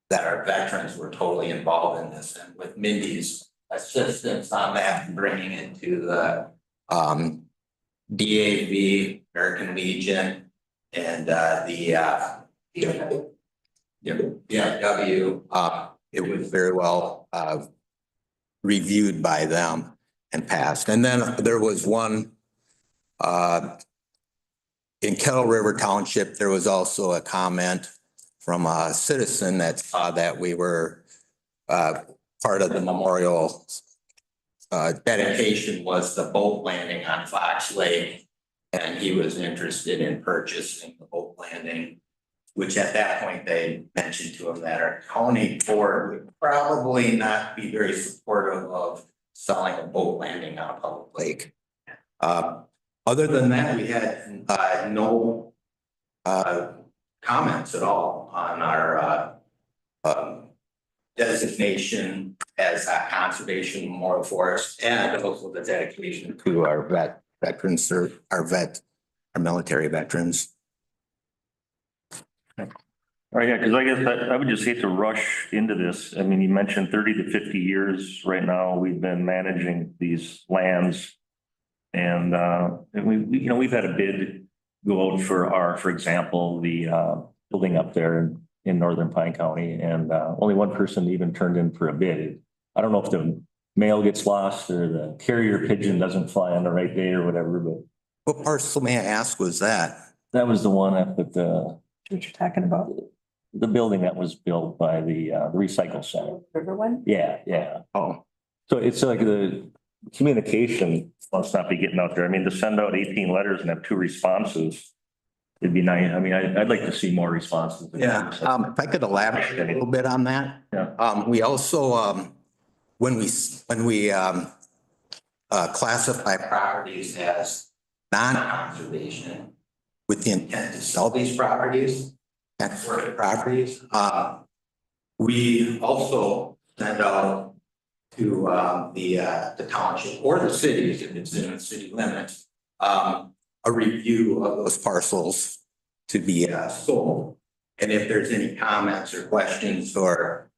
that our veterans were totally involved in this, and with Mindy's assistance on that, and bringing it to the DAV, American Legion, and the DIW, it was very well reviewed by them and passed. And then there was one in Kettle River Township, there was also a comment from a citizen that saw that we were part of the memorial dedication was the boat landing on Fox Lake. And he was interested in purchasing the boat landing, which at that point they mentioned to him that our county board would probably not be very supportive of selling a boat landing on a public lake. Other than that, we had no comments at all on our designation as a conservation memorial forest, and also the dedication to our veterans, our military veterans. All right, yeah, because I guess I would just hate to rush into this. I mean, you mentioned 30 to 50 years right now we've been managing these lands. And we've had a bid go out for example, the building up there in northern Pine County, and only one person even turned in for a bid. I don't know if the mail gets lost or the carrier pigeon doesn't fly on the right day or whatever, but What parcel, may I ask, was that? that was the one up at the What you're talking about, building that was built by the recycle center. River one? Yeah. Oh, So it's like the communication must not be getting out there. I mean, to send out 18 letters and have 2 responses, it'd be nice. I mean, I'd like to see more responses. yeah. If I could elaborate a little bit on that. Yeah. We also, when we classify properties as non-conservation with the intent to sell these properties, tax forfeit properties, we also send out the township or the cities, if it's in the city limits, a review of those parcels to be sold. And if there's any comments or questions or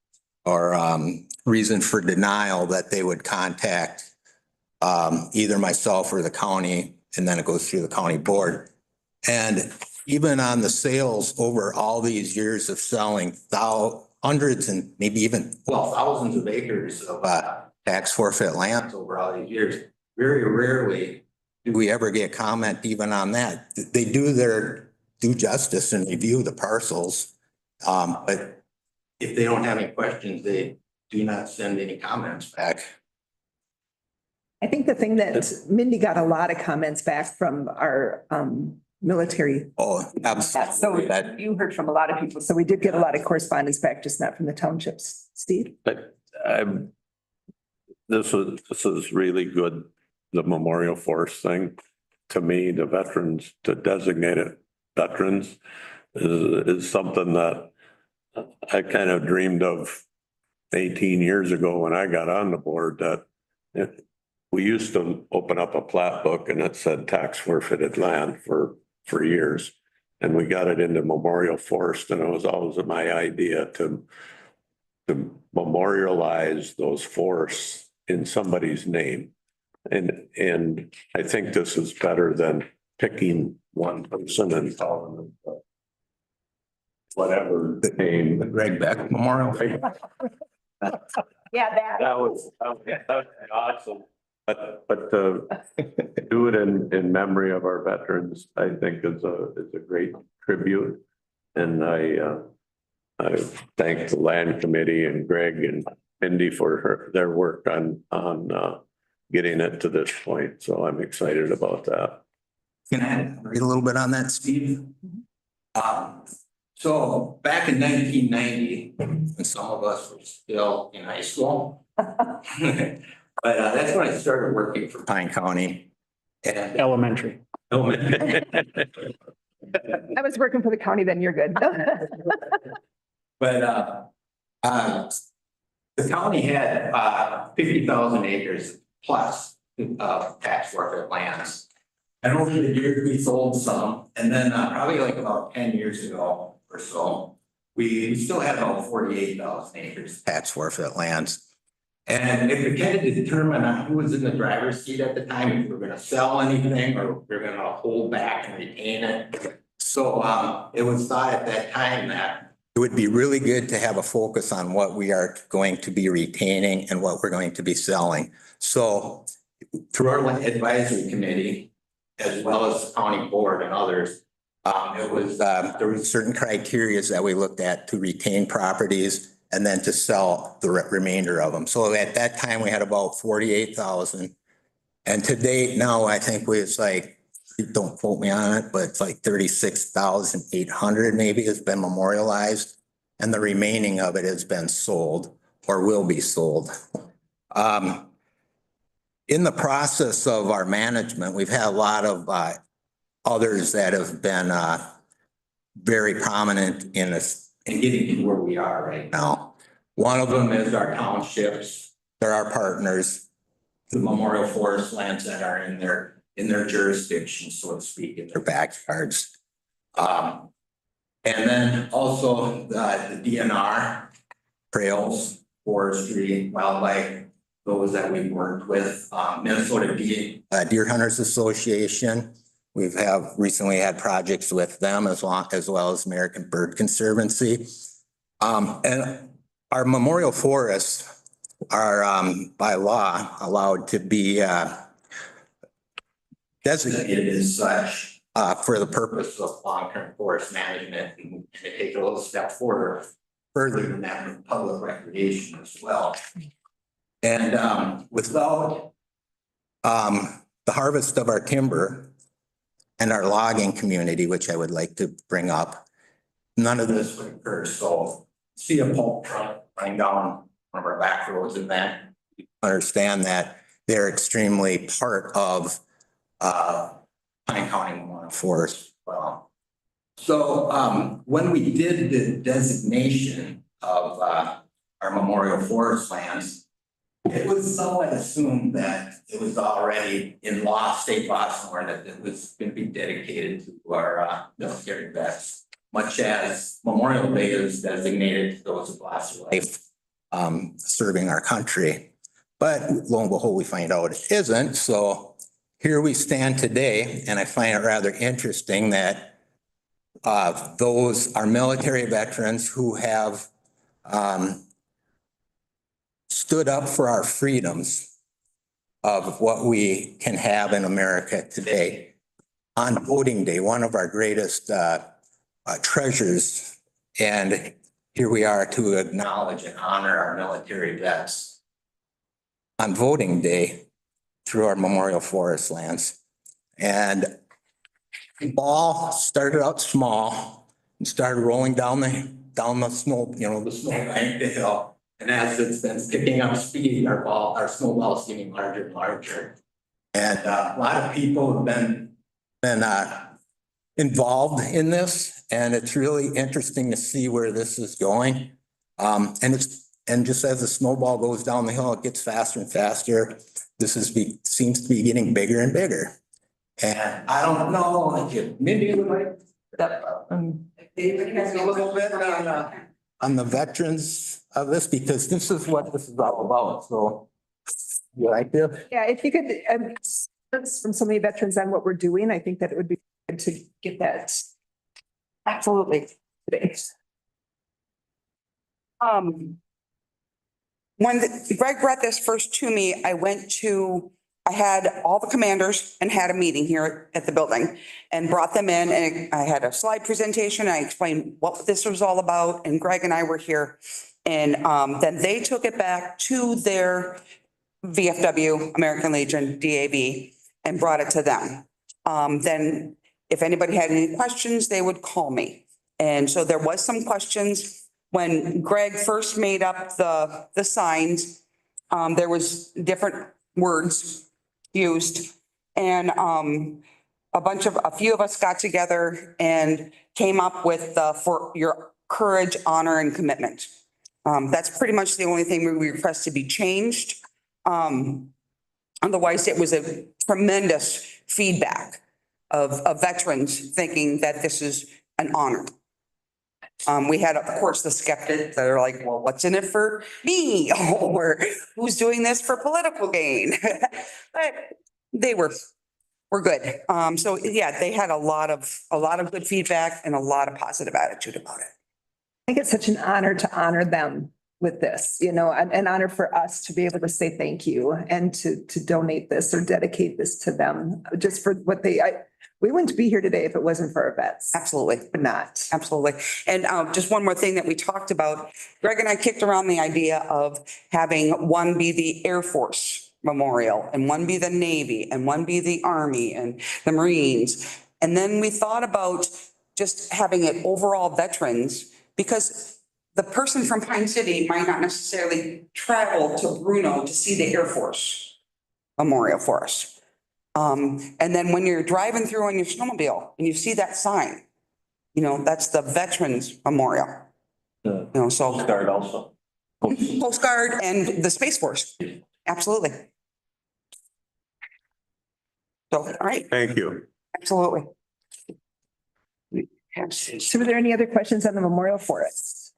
reason for denial, that they would contact either myself or the county, and then it goes through the county board. And even on the sales over all these years of selling hundreds and maybe even, well, thousands of acres of tax forfeit lands over all these years, very rarely do we ever get comment even on that. They do their due justice and review the parcels. But if they don't have any questions, they do not send any comments back. I think the thing that Mindy got a lot of comments back from our military. Oh, absolutely. So you heard from a lot of people. So we did get a lot of correspondence back, just not from the townships. Steve? But this is really good, the memorial forest thing. To me, the veterans, to designated veterans is something that I kind of dreamed of 18 years ago when I got on the board, that we used to open up a plat book and it said tax forfeited land for years. And we got it into memorial forest, and it was always my idea to memorialize those forests in somebody's name. And I think this is better than picking one person and calling them whatever the name. Greg Beck Memorial. Yeah, That was awesome. But to do it in memory of our veterans, I think is a great tribute. And I thank the land committee and Greg and Mindy for their work on getting it to this point. So I'm excited about that. Can I read a little bit on that, Steve? So back in 1990, when some of us were still in high school, but that's when I started working for Pine County. And Elementary. I was working for the county then, you're good. But the county had 50,000 acres plus of tax forfeit lands. And over the years, we sold some, and then probably like about 10 years ago or so, we still had about 48,000 acres tax forfeit lands. And if we kind of determine who was in the driver's seat at the time, if we were gonna sell anything or if we we're gonna hold back and retain it. So it was thought at that time that it would be really good to have a focus on what we are going to be retaining and what we're going to be selling. So through our advisory committee, as well as the county board and others, there was certain criteria that we looked at to retain properties and then to sell the remainder of them. So at that time, we had about 48,000. And to date now, I think it's like, don't quote me on it, but it's like 36,800 maybe has been memorialized. And the remaining of it has been sold or will be sold. In the process of our management, we've had a lot of others that have been very prominent in getting to where we are right now. One of them is our townships. They're our partners, the memorial forest lands that are in their jurisdiction, so to speak, in their backyards. And then also the DNR, trails, forestry, wildlife, those that we've worked with, Minnesota Deer Hunters Association. We've recently had projects with them as well as American Bird Conservancy. And our memorial forests are by law allowed to be designated as such for the purpose of long-term forest management, and to take a little step further than that with public recreation as well. And without the harvest of our timber and our logging community, which I would like to bring up, none of this would occur. So see a pulp truck running down one of our back roads, and that you understand that they're extremely part of Pine County Memorial Forest. Well, so when we did the designation of our memorial forest lands, It was somewhat assumed that it was already in law, state law somewhere, that it was gonna be dedicated to our military vets. Much as Memorial Day is designated to those who lost their life serving our country. But lo and behold, we find out it isn't. So here we stand today, and I find it rather interesting that those are military veterans who have stood up for our freedoms of what we can have in America today. On voting day, one of our greatest treasures. And here we are to acknowledge and honor our military vets on voting day through our Memorial Forest lands. And the ball started out small and started rolling down the snow, the snow bank, the hill. And as it's been picking up speed, our snowball is getting larger and larger. And a lot of people have been involved in this, and it's really interesting to see where this is going. And just as the snowball goes down the hill, it gets faster and faster. Seems to be getting bigger and bigger. And I don't know, if Mindy would like David has a little bit on the veterans of this, because this is what this is all about. So you like this? Yeah, if you could, from so many veterans on what we're doing, I think that it would be good to get that. Absolutely. Thanks. When Greg brought this first to me, I had all the commanders and had a meeting here at the building and brought them in, and I had a slide presentation. I explained what this was all about, and Greg and I were here. And then they took it back to their VFW, American Legion, DAV, and brought it to them. Then if anybody had any questions, they would call me. And so there was some questions when Greg first made up the signs. There was different words used, and a few of us got together and came up with for your courage, honor, and commitment. That's pretty much the only thing we request to be changed. Otherwise, it was a tremendous feedback of veterans thinking that this is an honor. We had, of course, the skeptics that are like, well, what's in it for me? Or who's doing this for political gain? But we're good. So yeah, they had a lot of good feedback and a lot of positive attitude about it. I think it's such an honor to honor them with this, an honor for us to be able to say thank you and to donate this or dedicate this to them just for what we wouldn't be here today if it wasn't for our vets. Absolutely. But not. Absolutely. And just one more thing that we talked about, Greg and I kicked around the idea of having one be the Air Force Memorial and one be the Navy and one be the Army and the Marines. And then we thought about just having it overall veterans, because the person from Pine City might not necessarily travel to Bruno to see the Air Force Memorial for us. And then when you're driving through on your snowmobile and you see that sign, that's the Veterans Memorial. So Coast Guard also. Coast Guard and the Space Force. Absolutely. So, all right. Thank you. Absolutely. So are there any other questions on the memorial forest?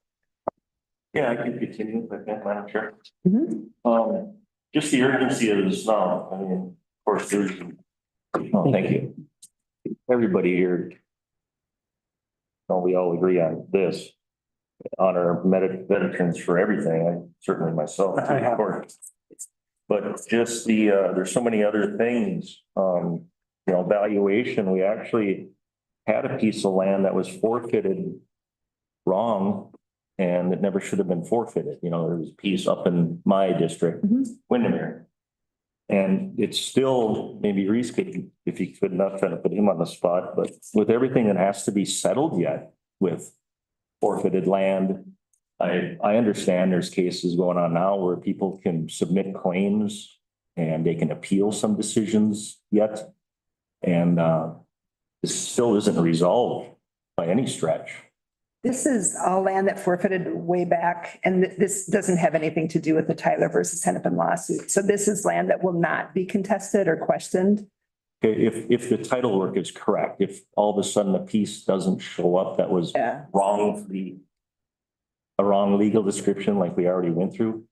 Yeah, I can continue, but Madam Chair. Mhm. Just the urgency is, I mean, of course, there's, thank you. Everybody here. We all agree on this. Honor veterans for everything, certainly myself. I have. But just there's so many other things, valuation, we actually had a piece of land that was forfeited wrong, and it never should have been forfeited. There was a piece up in my district, Windermere. And it's still, maybe Reese could, if he could, not trying to put him on the spot, but with everything that has to be settled yet with forfeited land, I understand there's cases going on now where people can submit claims and they can appeal some decisions yet. And this still isn't resolved by any stretch. This is all land that forfeited way back, and this doesn't have anything to do with the Tyler versus Hennepin lawsuit. So this is land that will not be contested or questioned. Okay, if the title work is correct, if all of a sudden a piece doesn't show up that was Yeah. wrongly, a wrong legal description like we already went through.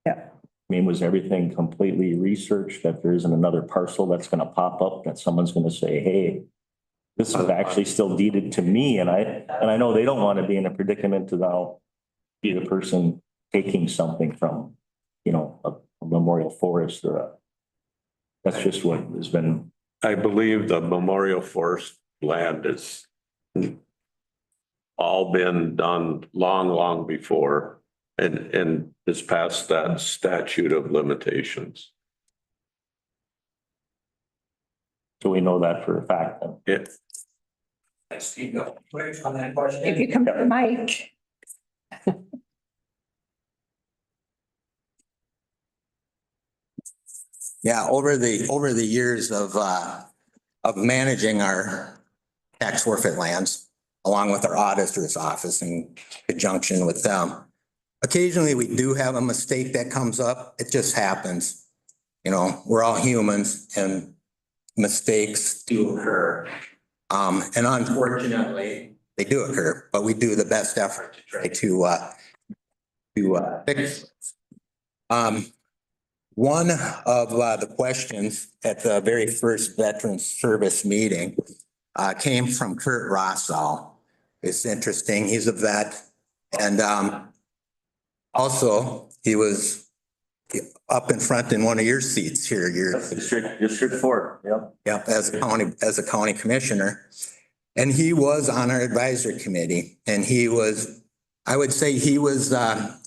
Yeah. I mean, was everything completely researched that there isn't another parcel that's gonna pop up that someone's gonna say, hey, this is actually still deeded to me, and I know they don't want to be in a predicament to now be the person taking something from, you know, a memorial forest or that's just what has been. I believe the memorial forest land is all been done long before and is past that statute of limitations. So we know that for a fact then. It, If you come to the mic. Yeah, over the years of managing our tax forfeit lands, along with our auditor's office in conjunction with them. Occasionally, we do have a mistake that comes up. It just happens. You know, we're all humans and mistakes do occur. And unfortunately, they do occur, but we do the best effort to try to fix it. One of the questions at the very first Veterans Service meeting came from Kurt Rossall. It's interesting. He's a vet. And also, he was up in front in one of your seats here. District 4, yep. Yep, as a county commissioner. And he was on our advisory committee, and I would say he was our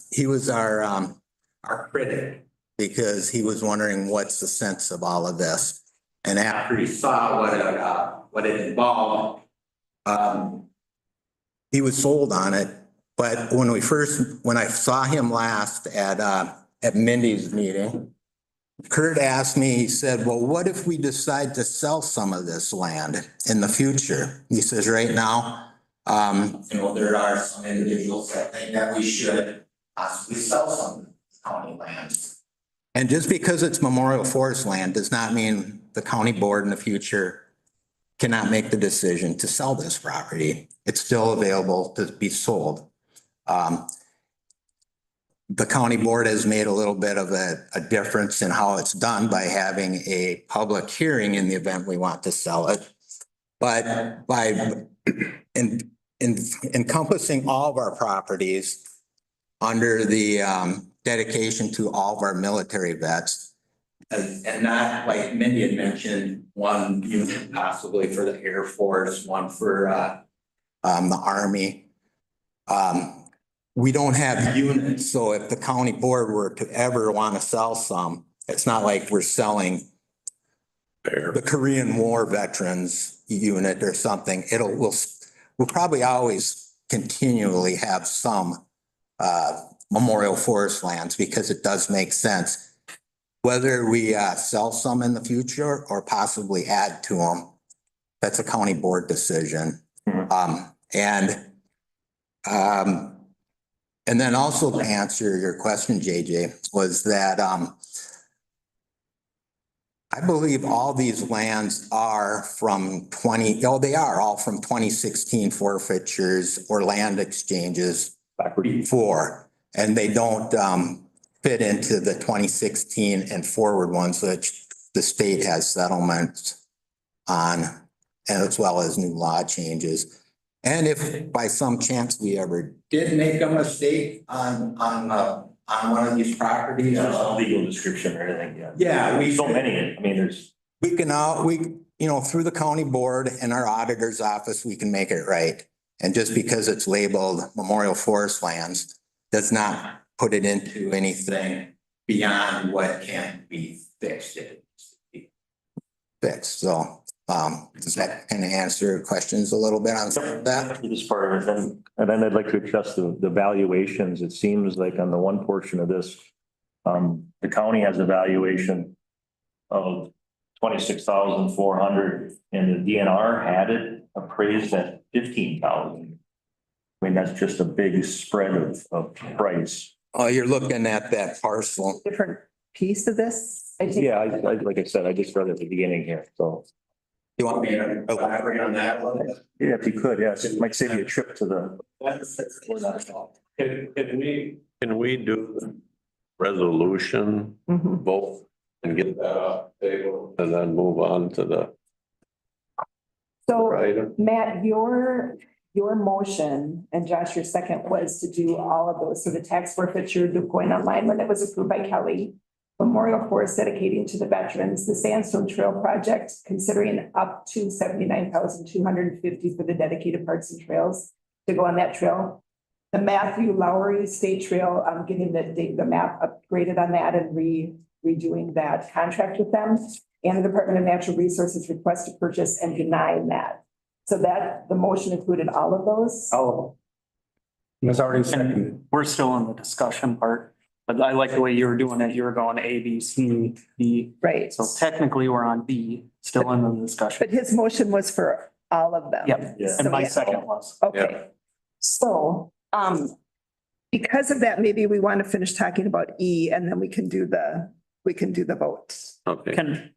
critic, because he was wondering what's the sense of all of this. And after he saw what it involved, he was sold on it. But when I saw him last at Mindy's meeting, Kurt asked me, he said, well, what if we decide to sell some of this land in the future? He says, right now, there are some individuals that think that we should possibly sell some county lands. And just because it's memorial forest land does not mean the county board in the future cannot make the decision to sell this property. It's still available to be sold. The county board has made a little bit of a difference in how it's done by having a public hearing in the event we want to sell it. But by encompassing all of our properties under the dedication to all of our military vets, and not, like Mindy had mentioned, one unit possibly for the Air Force, one for the Army. We don't have units, so if the county board were to ever want to sell some, it's not like we're selling the Korean War veterans unit or something. We'll probably always continually have some memorial forest lands, because it does make sense. Whether we sell some in the future or possibly add to them, that's a county board decision. And then also to answer your question, JJ, was that I believe all these lands are from they are all from 2016 forfeitures or land exchanges before, and they don't fit into the 2016 and forward ones, which the state has settlements on, and as well as new law changes. And if by some chance we ever did make a mistake on one of these properties. There's no legal description or anything yet. Yeah, So many, I mean, there's. Through the county board and our auditor's office, we can make it right. And just because it's labeled memorial forest lands does not put it into anything beyond what can be fixed. So, does that kind of answer questions a little bit on that? This part of it, and then I'd like to adjust the valuations. It seems like on the one portion of this, the county has a valuation of 26,400, and the DNR had it appraised at 15,000. I mean, that's just a big spread of price. Oh, you're looking at that parcel. Different piece of this? I think. Yeah, like I said, I just read at the beginning here, so. You want me to elaborate on that a little bit? Yeah, if you could, yes, it might save you a trip to the. Can we do the resolution Mhm. vote and get that off the table and then move on to the So item? Matt, your motion and Josh, your second was to do all of those. So the tax forfeiture going online when it was approved by Kelly. Memorial Forest dedicating to the veterans, the Sandstone Trail project, considering up to 79,250 for the dedicated parks and trails to go on that trail. The Matthew Lowry State Trail, getting the map upgraded on that and redoing that contract with them. And the Department of Natural Resources request to purchase and denying that. So that, the motion included all of those? Oh, It's already seconded. and we're still in the discussion part, but I like the way you were doing it. You were going A, B, C, D. Right. So technically, we're on B, still in the But discussion. his motion was for all of them. Yep, Yeah. and my So, second was. okay. So, because of that, maybe we want to finish talking about E and then we can do the vote. Okay.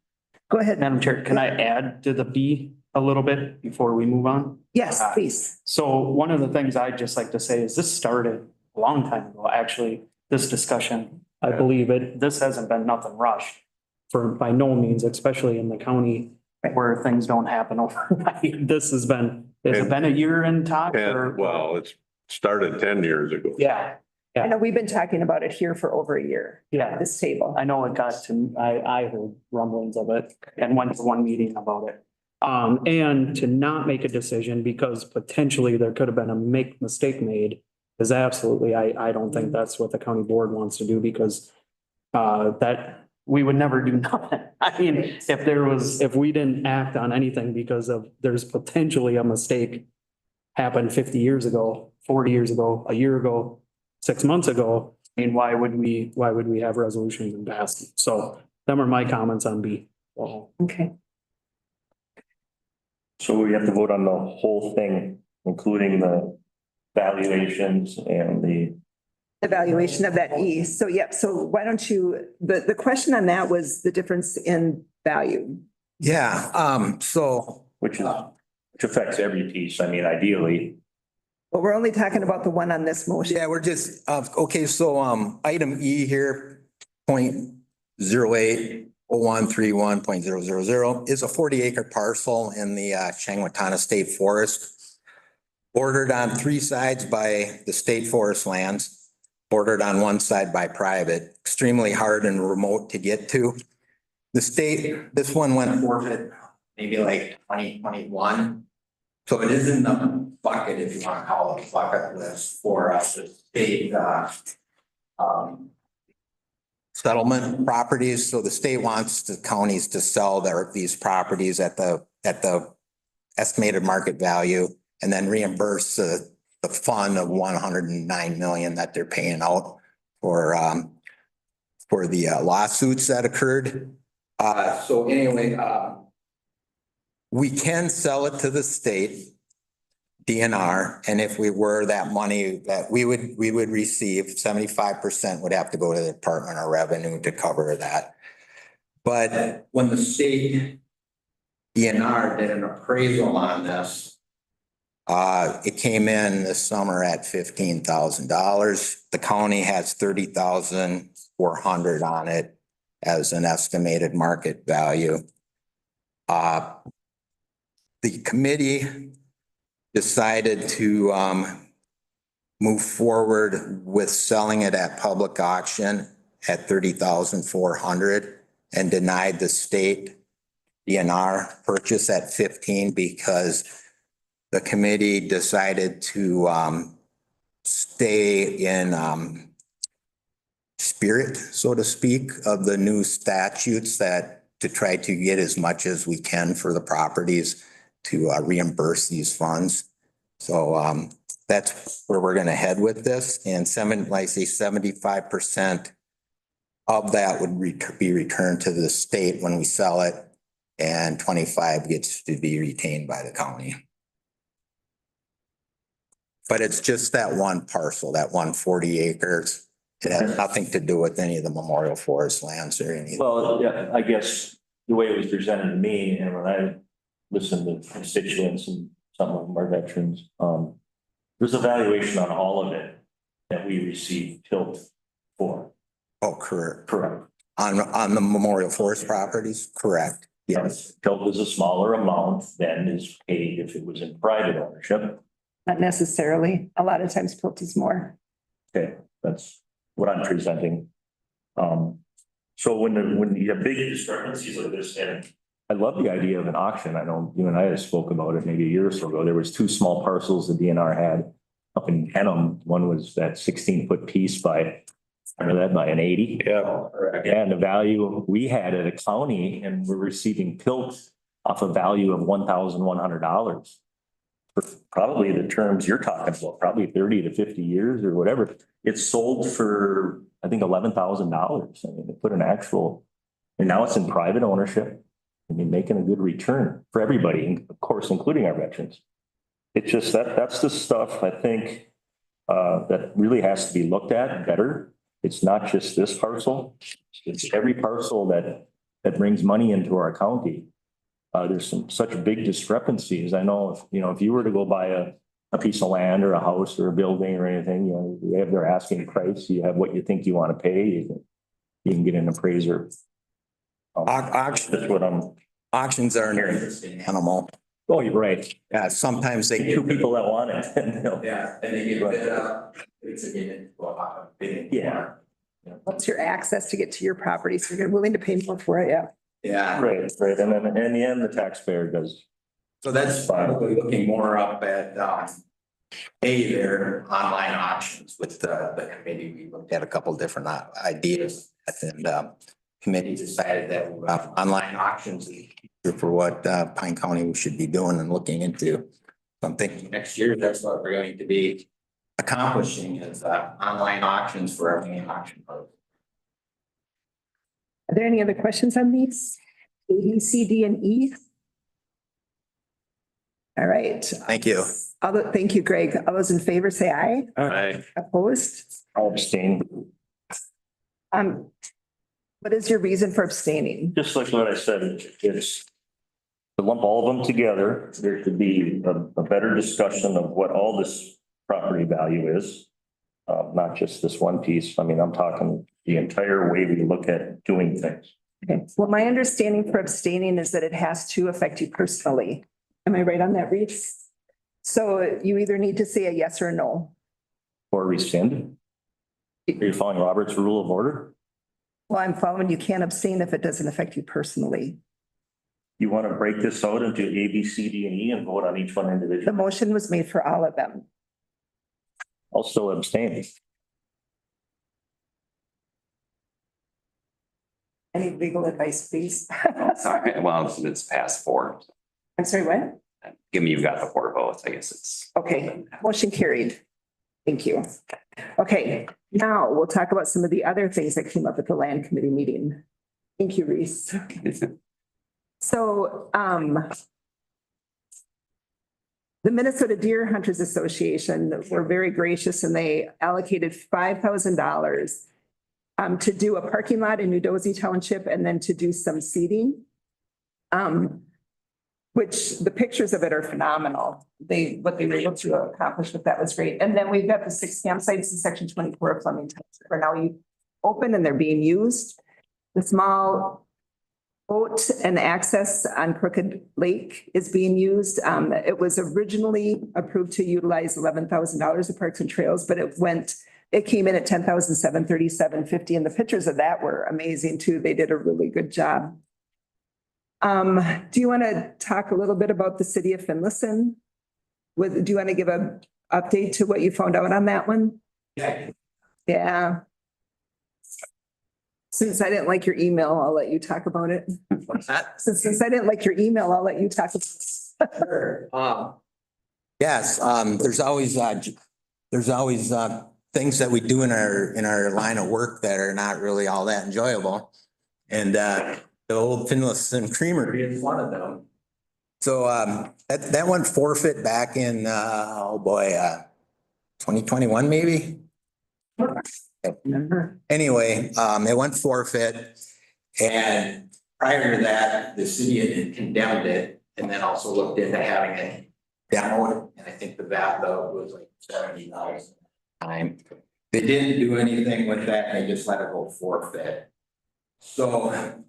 Go ahead. Madam Chair, can I add to the B a little bit before we move on? Yes, please. So one of the things I'd just like to say is this started a long time ago, actually, this discussion. I believe this hasn't been nothing rushed for by no means, especially in the county where things don't happen overnight. This has been, has it been a year in talk or? And well, it's started 10 years ago. Yeah, I know we've been talking about it here for over a year, yeah. at this table. I know it got to, I heard rumblings of it and went to one meeting about it. And to not make a decision because potentially there could have been a mistake made is absolutely, I don't think that's what the county board wants to do because that we would never do nothing. I mean, if we didn't act on anything because of, there's potentially a mistake happened 50 years ago, 40 years ago, a year ago, 6 months ago. I mean, why would we have resolutions and pass them? So them are my comments on B. Okay. So we have to vote on the whole thing, including the valuations and the. Evaluation of that E. So, yep. So why don't you, the question on that was the difference in value. Yeah, so Which affects every piece. I mean, ideally. But we're only talking about the one on this motion. yeah, we're just, okay, so, item E here, 0.080131.000 is a 40-acre parcel in the Changwatana State Forest. Bordered on 3 sides by the state forest lands, bordered on 1 side by private, extremely hard and remote to get to. The state, this one went forfeit maybe like 2021. So it is in the bucket, if you want to call it a bucket list for the state settlement properties. So the state wants the counties to sell these properties at the estimated market value and then reimburse the fund of 109 million that they're paying out for the lawsuits that occurred. So anyway, we can sell it to the state DNR, and if we were, that money that we would receive, 75% would have to go to the Department of Revenue to cover that. But when the state DNR did an appraisal on this, it came in this summer at $15,000. The county has $30,400 on it as an estimated market value. The committee decided to move forward with selling it at public auction at $30,400 and denied the state DNR purchase at 15 because the committee decided to stay in spirit, so to speak, of the new statutes that to try to get as much as we can for the properties to reimburse these funds. So that's where we're going to head with this. And 75% of that would be returned to the state when we sell it, and 25 gets to be retained by the county. but it's just that one parcel, that 140 acres. It has nothing to do with any of the Memorial Forest lands or any. Well, yeah, I guess the way it was presented to me and when I listened to constituents and some of them are veterans, there's a valuation on all of it that we received tilt for. Oh, correct. Correct. On the Memorial Forest properties, correct. Yes. Tilt is a smaller amount than is paid if it was in private ownership. Not necessarily. A lot of times Pilt is more. Okay, that's what I'm presenting. So when you have big discrepancies like this, and I love the idea of an auction. I know you and I had spoke about it maybe a year or so ago. There was two small parcels the DNR had up in Denham. One was that 16-foot piece by, remember that, by an 80. Yeah. And the value we had at a county and we're receiving tilt off a value of $1,100. For probably the terms you're talking about, probably 30 to 50 years or whatever. It's sold for, I think, $11,000. I mean, they put an actual, and now it's in private ownership. I mean, making a good return for everybody, of course, including our veterans. It's just that's the stuff I think that really has to be looked at better. It's not just this parcel. It's every parcel that brings money into our county. There's such big discrepancies. I know if you were to go buy a piece of land or a house or a building or anything, you have their asking price, you have what you think you want to pay, you can get an appraiser. That's what Auctions are an interesting animal. oh, you're right. Yeah, sometimes they. Two people that want it. Yeah, and they get bid up. It's a bidding. Yeah. What's your access to get to your property? So you're willing to pay more for it, yeah. Yeah. Right. And then in the end, the taxpayer does. So that's probably looking more up at, their online auctions with the committee. We looked at a couple different ideas and, committee decided that online auctions is for what, Pine County should be doing and looking into. So I'm thinking next year, that's what we're going to be accomplishing is, online auctions for our main auction post. Are there any other questions on these? A, B, C, D, and E? All right. Thank you. Thank you, Greg. All those in favor say aye. Aye. Opposed? I'll abstain. What is your reason for abstaining? Just like what I said, it's to lump all of them together. There could be a better discussion of what all this property value is. Not just this one piece. I mean, I'm talking the entire way we look at doing things. Okay, well, my understanding for abstaining is that it has to affect you personally. Am I right on that, Reese? So you either need to say a yes or a no. Or rescind. Are you following Robert's rule of order? Well, I'm following, you can't abstain if it doesn't affect you personally. You want to break this out into A, B, C, D, and E and vote on each one The individually? motion was made for all of them. I'll still abstain. Any legal advice, please? Sorry, well, it's past four. I'm sorry, what? Given you've got the four votes, I guess it's. Okay, motion carried. Thank you. Okay, now we'll talk about some of the other things that came up at the land committee meeting. Thank you, Reese. So, the Minnesota Deer Hunters Association were very gracious and they allocated $5,000 to do a parking lot in New Dozy Township and then to do some seeding. Which the pictures of it are phenomenal. What they were able to accomplish with that was great. And then we've got the 6 campsites in section 24 of Fleming Township are now open and they're being used. The small boat and access on Crooked Lake is being used. It was originally approved to utilize $11,000 of Parks and Trails, but it came in at $10,737.50. And the pictures of that were amazing too. They did a really good job. Do you want to talk a little bit about the city of Finlayson? Do you want to give an update to what you found out on that one? Yeah. Since I didn't like your email, I'll let you talk about it. What's that? Since I didn't like your email, I'll let you talk. Yes, there's always things that we do in our line of work that are not really all that enjoyable. And the old Finlayson Creamery is one of them. So that went forfeit back in 2021 maybe? Remember? Anyway, it went forfeit. And prior to that, the city had condemned it and then also looked into having it demoed. And I think the value was like $70 time. They didn't do anything with that. They just let it go forfeit. So,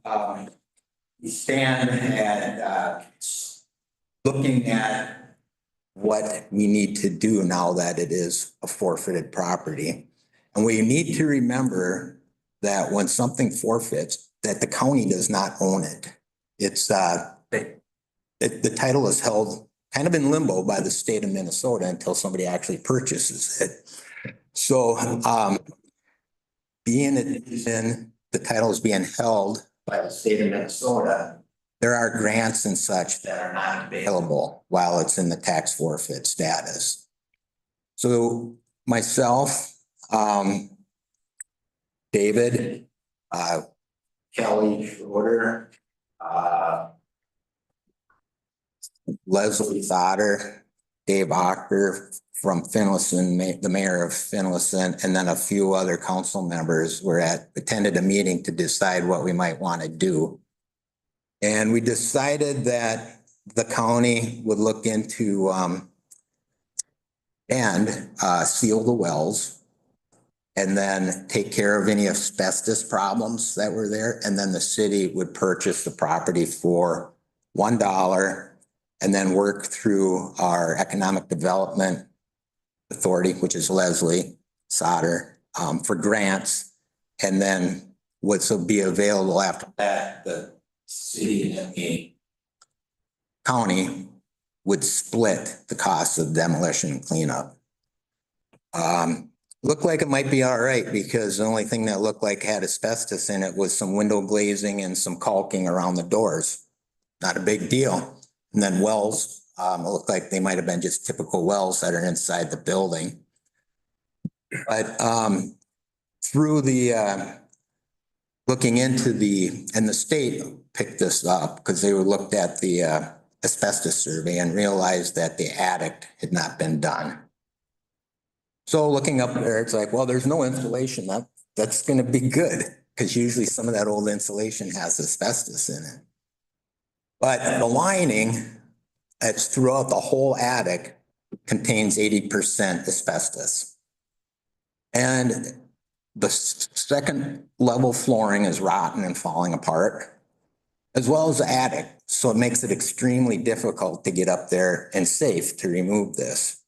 we stand at, looking at what we need to do now that it is a forfeited property. And we need to remember that when something forfeits, that the county does not own it. It's, the title is held kind of in limbo by the state of Minnesota until somebody actually purchases it. So, being it is in, the title is being held by the state of Minnesota, there are grants and such that are not available while it's in the tax forfeit status. So myself, David, Kelly Schroeder, Leslie Thotter, Dave Ocker from Finlayson, the mayor of Finlayson, and then a few other council members attended a meeting to decide what we might want to do. And we decided that the county would look into and seal the wells and then take care of any asbestos problems that were there. And then the city would purchase the property for $1 and then work through our economic development authority, which is Leslie Sauter, for grants. And then what will be available after that, the city and the county would split the cost of demolition and cleanup. Looked like it might be all right because the only thing that looked like had asbestos in it was some window glazing and some caulking around the doors. Not a big deal. And then wells, it looked like they might have been just typical wells that are inside the building. But through the looking into and the state picked this up because they looked at the asbestos survey and realized that the attic had not been done. So looking up there, it's like, well, there's no insulation. That's going to be good because usually some of that old insulation has asbestos in it. But the lining that's throughout the whole attic contains 80% asbestos. And the second level flooring is rotten and falling apart, as well as the attic. So it makes it extremely difficult to get up there and safe to remove this.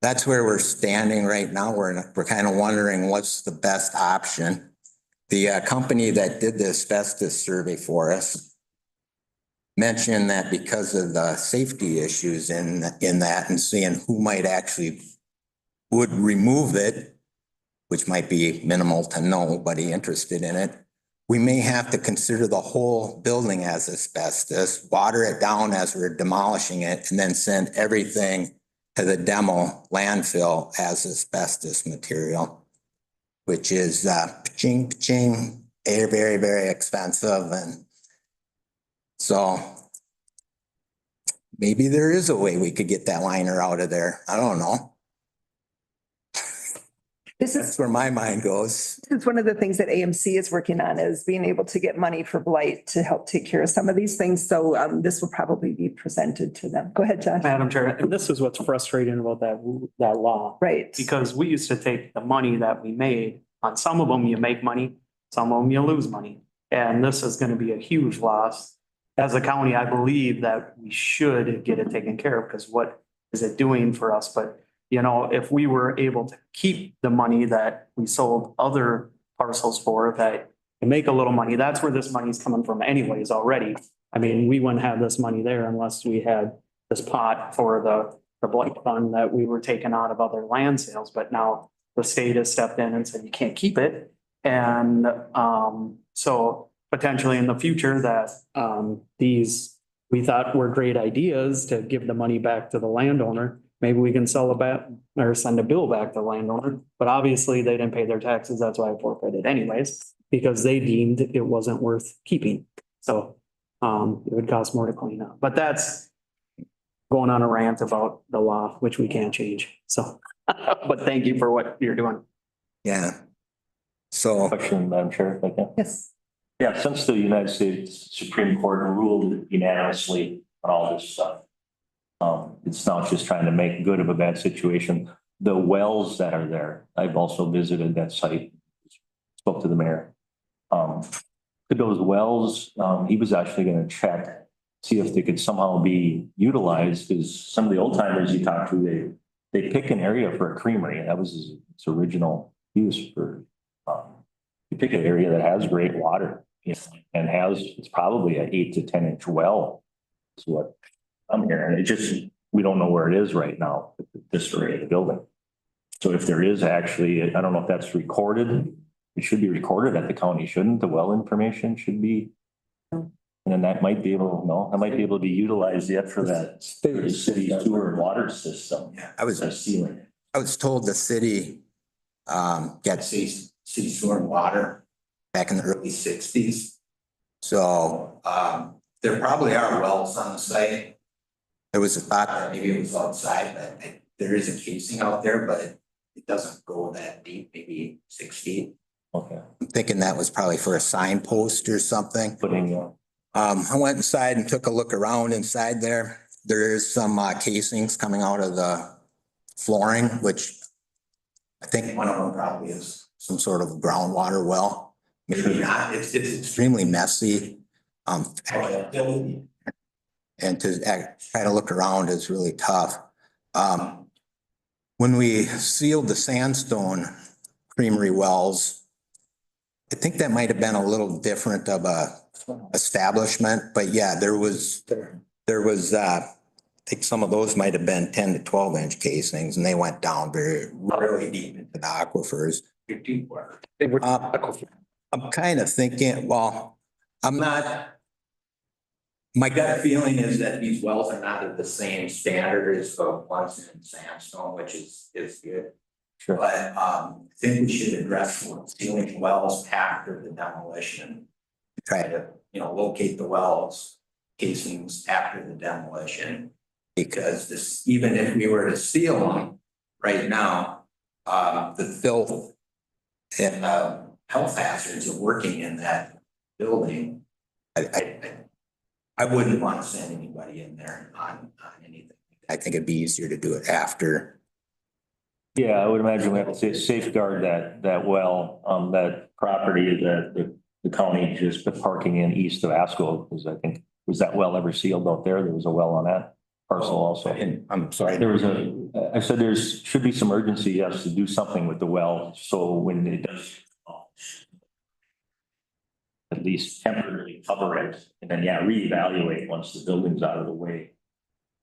That's where we're standing right now. We're kind of wondering what's the best option. The company that did the asbestos survey for us mentioned that because of the safety issues in that and seeing who might actually would remove it, which might be minimal to nobody interested in it, we may have to consider the whole building as asbestos, water it down as we're demolishing it, and then send everything to the demo landfill as asbestos material, which is very, very expensive. And so maybe there is a way we could get that liner out of there. I don't know. That's where my mind goes. This is one of the things that AMC is working on, is being able to get money for blight to help take care of some of these things. So this will probably be presented to them. Go ahead, Josh. Madam Chair, and this is what's frustrating about that law. Right. Because we used to take the money that we made, on some of them you make money, some of them you lose money. And this is going to be a huge loss. As a county, I believe that we should get it taken care of because what is it doing for us? But you know, if we were able to keep the money that we sold other parcels for, that and make a little money, that's where this money's coming from anyways already. I mean, we wouldn't have this money there unless we had this pot for the blight fund that we were taking out of other land sales. But now the state has stepped in and said, you can't keep it. And so potentially in the future that these we thought were great ideas to give the money back to the landowner. Maybe we can sell it back or send a bill back to the landowner, but obviously they didn't pay their taxes. That's why I forfeited anyways, because they deemed it wasn't worth keeping. So it would cost more to clean up, but that's going on a rant about the law, which we can't change. So But thank you for what you're doing. Yeah. So, Question, Madam Chair, if I can. Yes. Yeah, since the United States Supreme Court ruled unanimously on all this stuff, it's not just trying to make good of a bad situation. The wells that are there, I've also visited that site, spoke to the mayor. Could those wells, he was actually gonna check, see if they could somehow be utilized, because some of the old timers you talk to, they pick an area for a creamery, and that was its original use for, you pick an area that has great water, you know, and it's probably an 8 to 10 inch well. Is what I'm hearing. It just, we don't know where it is right now, this area of the building. So if there is actually, I don't know if that's recorded, it should be recorded at the county, shouldn't? The well information should be. And then that might be able, no, that might be able to be utilized yet for that city sewer and water system. yeah, I was Ceiling. told the city, got city sewer and water back in the early sixties. So, there probably are wells on the site. There was a thought that maybe it was outside, but there is a casing out there, but it doesn't go that deep, maybe 6 feet. Okay. I'm thinking that was probably for a signpost or something. Putting, I went inside and took a look around inside there. There is some casings coming out of the flooring, which I think one of them probably is some sort of groundwater well. Maybe not. It's extremely messy. And to try to look around is really tough. When we sealed the sandstone creamery wells, I think that might have been a little different of a establishment, but yeah, there was, I think some of those might have been 10 to 12 inch casings, and they went down really deep into the aquifers. I'm kind of thinking, well, my gut feeling is that these wells are not at the same standard as the ones in sandstone, which is good. Sure. But I think we should address sealing wells after the demolition. Try to, locate the wells casings after the demolition. Because this, even if we were to seal them right now, the filth and health hazards of working in that building, I wouldn't want to send anybody in there on anything. I think it'd be easier to do it after. yeah, I would imagine we have to safeguard that well, that property that the county just put parking in east of Asco, because I think, was that well ever sealed out there? There was a well on that parcel also. I'm sorry. There was I said should be some urgency, yes, to do something with the well, so when it does at least temporarily cover it, and then, reevaluate once the building's out of the way.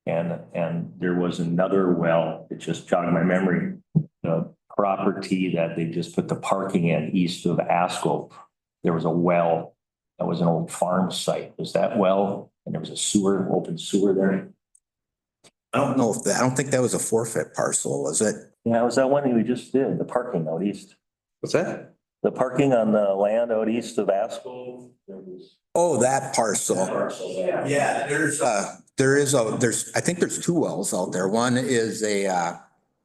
And there was another well, it just jogged my memory, the property that they just put the parking in east of Asco. There was a well, that was an old farm site. Was that well, and there was a open sewer there? I don't think that was a forfeit parcel, was it? Yeah, it was that one we just did, the parking out east. What's that? The parking on the land out east of Asco. Oh, that parcel. Yeah, I think there's 2 wells out there. One is Have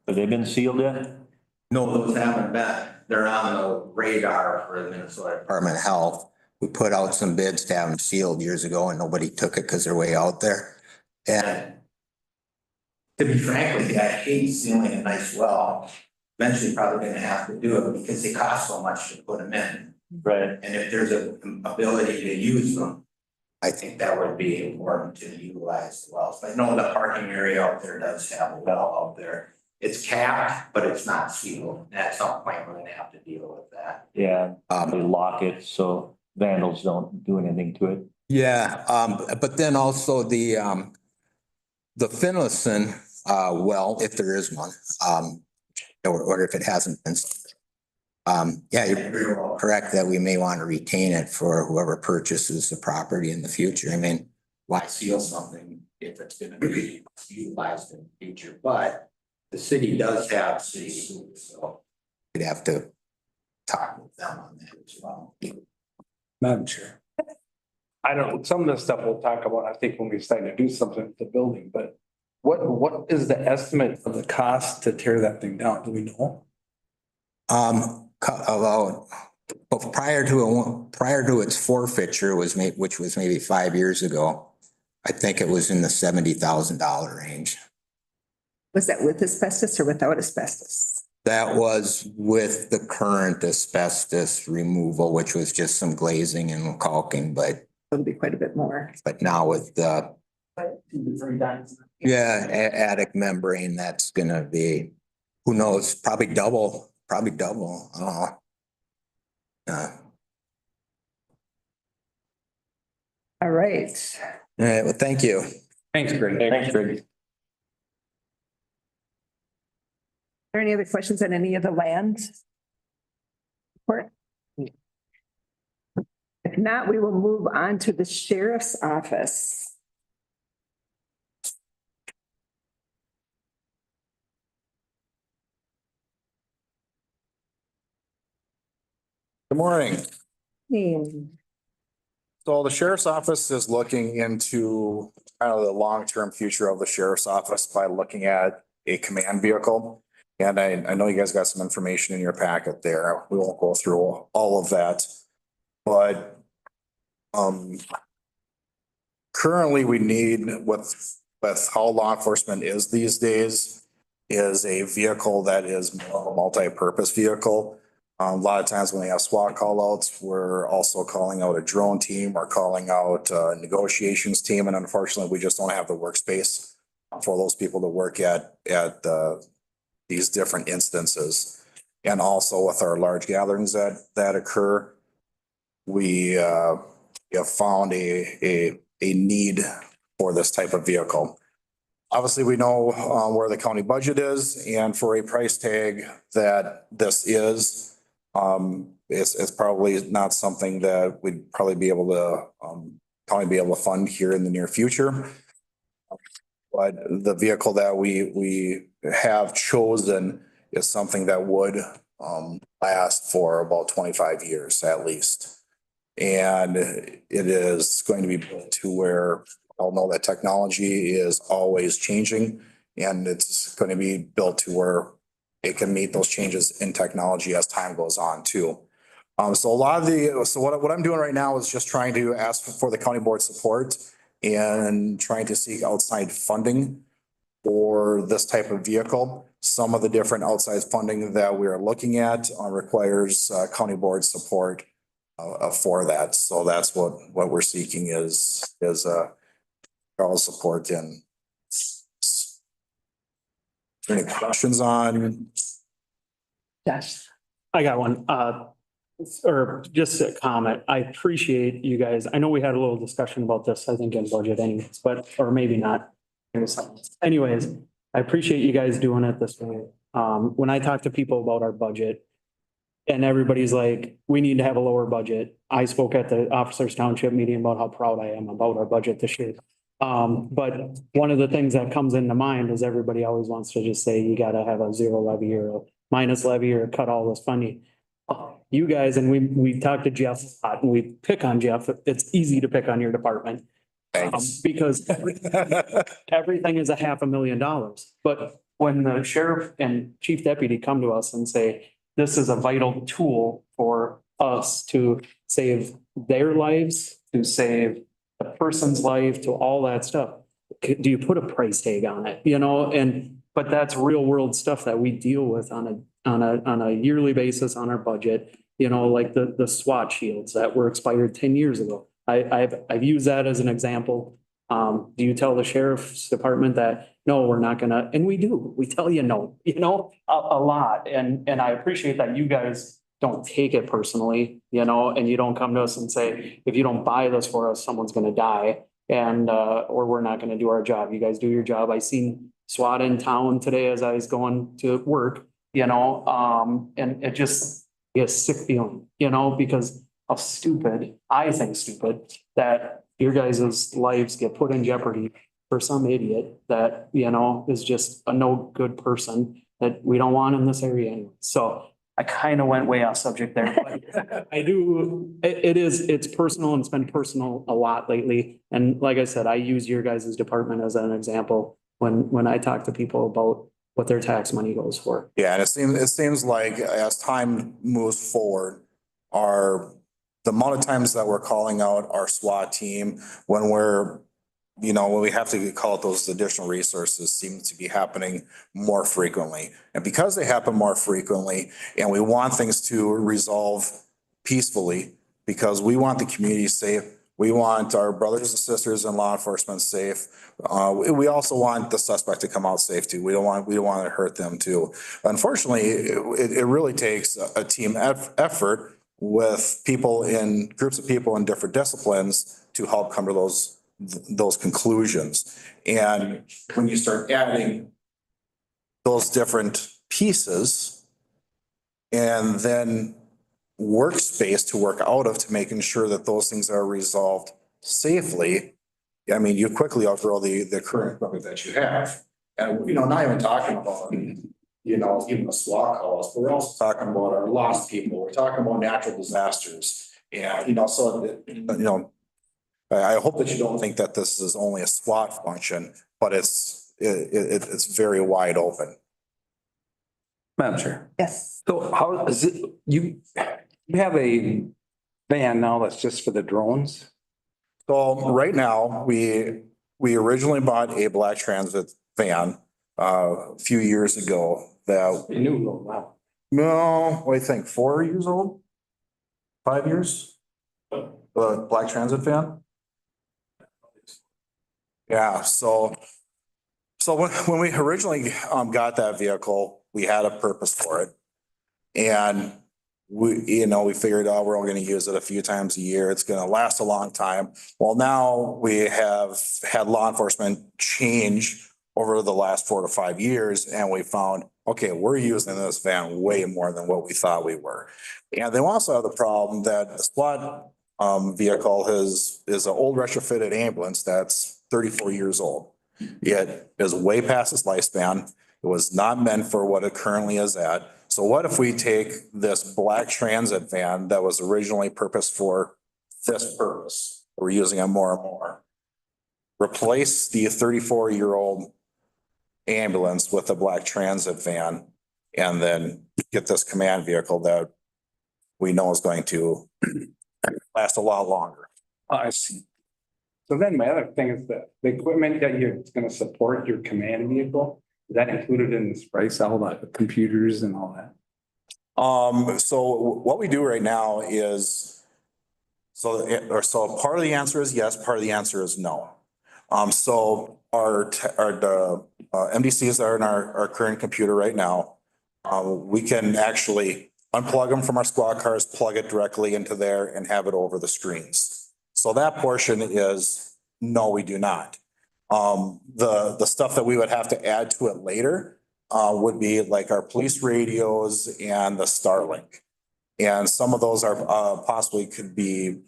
they been sealed yet? no, those haven't been. They're on the radar for the Minnesota Department of Health. We put out some bids to have them sealed years ago and nobody took it because they're way out there. And to be frank with you, I hate sealing a nice well. Eventually probably gonna have to do it because they cost so much to put them in. Right. And if there's an ability to use them, I think that would be important to utilize the wells. I know the parking area out there does have a well out there. It's capped, but it's not sealed. At some point, we're gonna have to deal with that. Yeah, they lock it so vandals don't do anything to it. Yeah, but then also the Finlayson well, if there is one, or if it hasn't been. Yeah, you're very well correct that we may want to retain it for whoever purchases the property in the future. I mean, why seal something if it's gonna be utilized in the future? But the city does have city sewer, so we'd have to talk with them on that as well. Madam Chair. I don't, some of the stuff we'll talk about, I think when we decide to do something with the building, but What is the estimate of the cost to tear that thing down? Do we know? About, but prior to its forfeiture which was maybe 5 years ago, I think it was in the $70,000 range. Was that with asbestos or without asbestos? That was with the current asbestos removal, which was just some glazing and caulking, but It'll be quite a bit more. now with the, yeah, attic membrane, that's gonna be, who knows, probably double. I don't know. All right. All right, well, thank you. Thanks, Greg. Thanks, Greg. Are there any other questions on any of the lands? Report? If not, we will move on to the sheriff's office. Good morning. Hmm. So the sheriff's office is looking into kind of the long-term future of the sheriff's office by looking at a command vehicle. And I know you guys got some information in your packet there. We won't go through all of that. But currently we need with how law enforcement is these days is a vehicle that is more of a multi-purpose vehicle. A lot of times when we have SWAT callouts, we're also calling out a drone team or calling out a negotiations team. And unfortunately, we just don't have the workspace for those people to work at these different instances. And also with our large gatherings that occur, we have found a need for this type of vehicle. Obviously, we know where the county budget is, and for a price tag that this is, it's probably not something that we'd probably be able to fund here in the near future. But the vehicle that we have chosen is something that would last for about 25 years at least. And it is going to be built to where I'll know that technology is always changing, and it's going to be built to where it can meet those changes in technology as time goes on too. So what I'm doing right now is just trying to ask for the county board support and trying to seek outside funding for this type of vehicle. Some of the different outside funding that we are looking at requires county board support for that. So that's what we're seeking is Carl's support in. Any questions on? Josh. I got one, or just a comment. I appreciate you guys. I know we had a little discussion about this, I think in budget anyways, or maybe not. Anyways, I appreciate you guys doing it this way. When I talk to people about our budget and everybody's like, we need to have a lower budget. I spoke at the officers township meeting about how proud I am about our budget this year. But one of the things that comes into mind is everybody always wants to just say, you gotta have a zero levy or a minus levy or cut all this funding. You guys, and we talked to Jeff a lot and we pick on Jeff. It's easy to pick on your department. Because everything is $500,000. But when the sheriff and chief deputy come to us and say, this is a vital tool for us to save their lives, to save a person's life, to all that stuff. Do you put a price tag on it? You know, but that's real world stuff that we deal with on a yearly basis on our budget, you know, like the SWAT shields that were expired 10 years ago. I've used that as an example. Do you tell the sheriff's department that, no, we're not gonna, and we do, we tell you no, you know, a lot. And I appreciate that you guys don't take it personally, you know, and you don't come to us and say, if you don't buy this for us, someone's gonna die and, or we're not gonna do our job. You guys do your job. I seen SWAT in town today as I was going to work, you know, and it just is a sick feeling, you know, because of stupid, I think stupid, that your guys' lives get put in jeopardy for some idiot that, you know, is just a no good person that we don't want in this area anyway. So I kind of went way off subject there, but I do, it's personal and it's been personal a lot lately. And like I said, I use your guys' department as an example. when I talk to people about what their tax money goes for. Yeah, and it seems like as time moves forward, the amount of times that we're calling out our SWAT team when when we have to call out those additional resources seems to be happening more frequently. And because they happen more frequently and we want things to resolve peacefully, because we want the community safe, we want our brothers and sisters in law enforcement safe. We also want the suspect to come out safe too. We don't want to hurt them too. Unfortunately, it really takes a team effort with groups of people in different disciplines to help come to those conclusions. And when you start adding those different pieces and then workspace to work out of to making sure that those things are resolved safely, I mean, you quickly outgrow the current equipment that you have. And, not even talking about, even the SWAT calls, but we're also talking about our lost people. We're talking about natural disasters. And, I hope that you don't think that this is only a SWAT function, but it's very wide open. Madam Chair. Yes. So how is it, you have a van now that's just for the drones? So right now, we originally bought a black transit van a few years ago that, New, wow. no, what do you think, 4 years old? 5 years? The black transit van? Yeah, so when we originally got that vehicle, we had a purpose for it. And we figured out we're only gonna use it a few times a year. It's gonna last a long time. Well, now we have had law enforcement change over the last 4 to 5 years, and we found, okay, we're using this van way more than what we thought we were. And they also have the problem that the SWAT vehicle is an old retrofitted ambulance that's 34 years old. It is way past its lifespan. It was not meant for what it currently is at. So what if we take this black transit van that was originally purposed for this purpose? We're using it more and more. Replace the 34-year-old ambulance with a black transit van and then get this command vehicle that we know is going to last a lot longer. I see. So then my other thing is that the equipment that you're gonna support your command vehicle, is that included in this price, all the computers and all that? So what we do right now is, so part of the answer is yes, part of the answer is no. So the MDCs that are in our current computer right now, we can actually unplug them from our squad cars, plug it directly into there and have it over the screens. So that portion is, no, we do not. The stuff that we would have to add to it later would be like our police radios and the Starlink. And some of those are possibly could be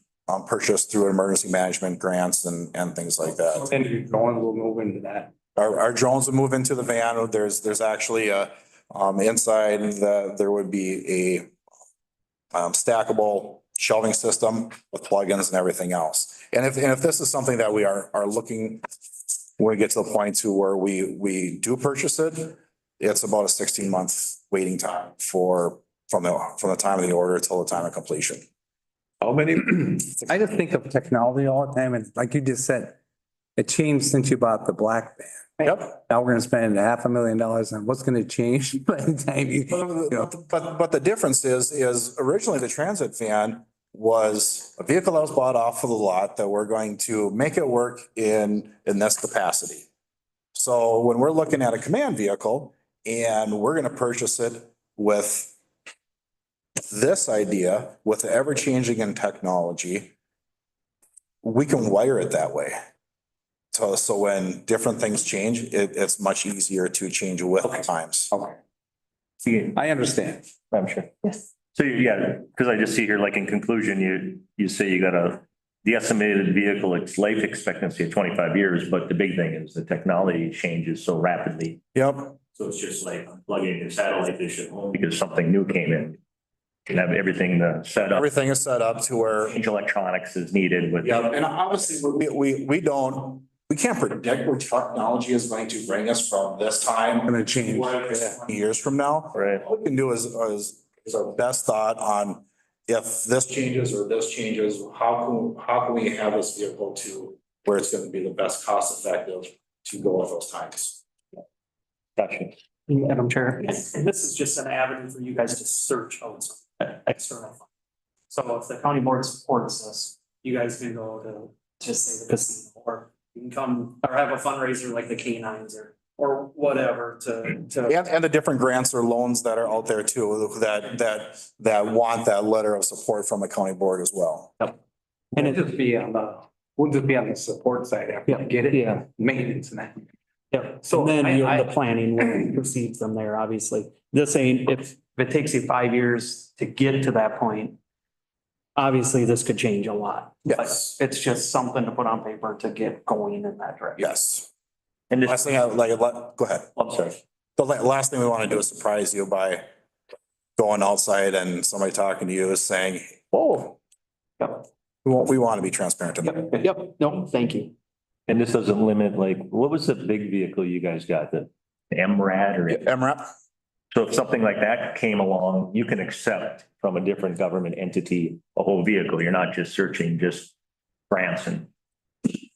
purchased through emergency management grants and things like that. And your drone will move into that. Our drones will move into the van. There's actually inside there would be a stackable shelving system with plugins and everything else. And if this is something that we are looking, when we get to the point to where we do purchase it, it's about a 16-month waiting time from the time of the order till the time of completion. How many? I just think of technology all the time, and like you just said, it changed since you bought the black van. Yep. Now we're gonna spend $500,000 on what's gonna change by the time you know. But the difference is originally the transit van was a vehicle that was bought off of the lot that we're going to make it work in this capacity. So when we're looking at a command vehicle and we're gonna purchase it with this idea, with the ever-changing in technology, we can wire it that way. So when different things change, it's much easier to change with times. Okay. I understand. I'm sure. Yes. So yeah, because I just see here, like in conclusion, you say you got the estimated vehicle, its life expectancy of 25 years, but the big thing is the technology changes so rapidly. Yep. So it's just like plugging your satellite dish at home because something new came in. You can have everything set up. Everything is set up to where Change electronics is needed with. Yeah, and obviously, we don't, we can't predict where technology is going to bring us from this time. Gonna change. 20 years from now. Right. What we can do is our best thought on if this changes or this changes, how can we have this vehicle to where it's gonna be the best cost effective to go at those times? Gotcha. Madam Chair, this is just an avenue for you guys to search out some external funds. So if the county board supports this, you guys can go to just say the casino, or you can come or have a fundraiser like the K9s or whatever to. And the different grants or loans that are out there too, that want that letter of support from the county board as well. And it, We'll just be on the support side after we get it. Yeah. Maintenance and that. yeah, so then the planning will proceed from there, obviously. This ain't, if it takes you 5 years to get to that point, obviously this could change a lot. Yes. But it's just something to put on paper to get going in that direction. Yes. And Last this, thing go ahead. I'm sorry. The last thing we want to do is surprise you by going outside and somebody talking to you is saying, oh, Yep, we want to be transparent about it. yep, no, thank you. And this doesn't limit, like, what was the big vehicle you guys got, the MRAD or? MRAP? So if something like that came along, you can accept from a different government entity, a whole vehicle. You're not just searching just grants and.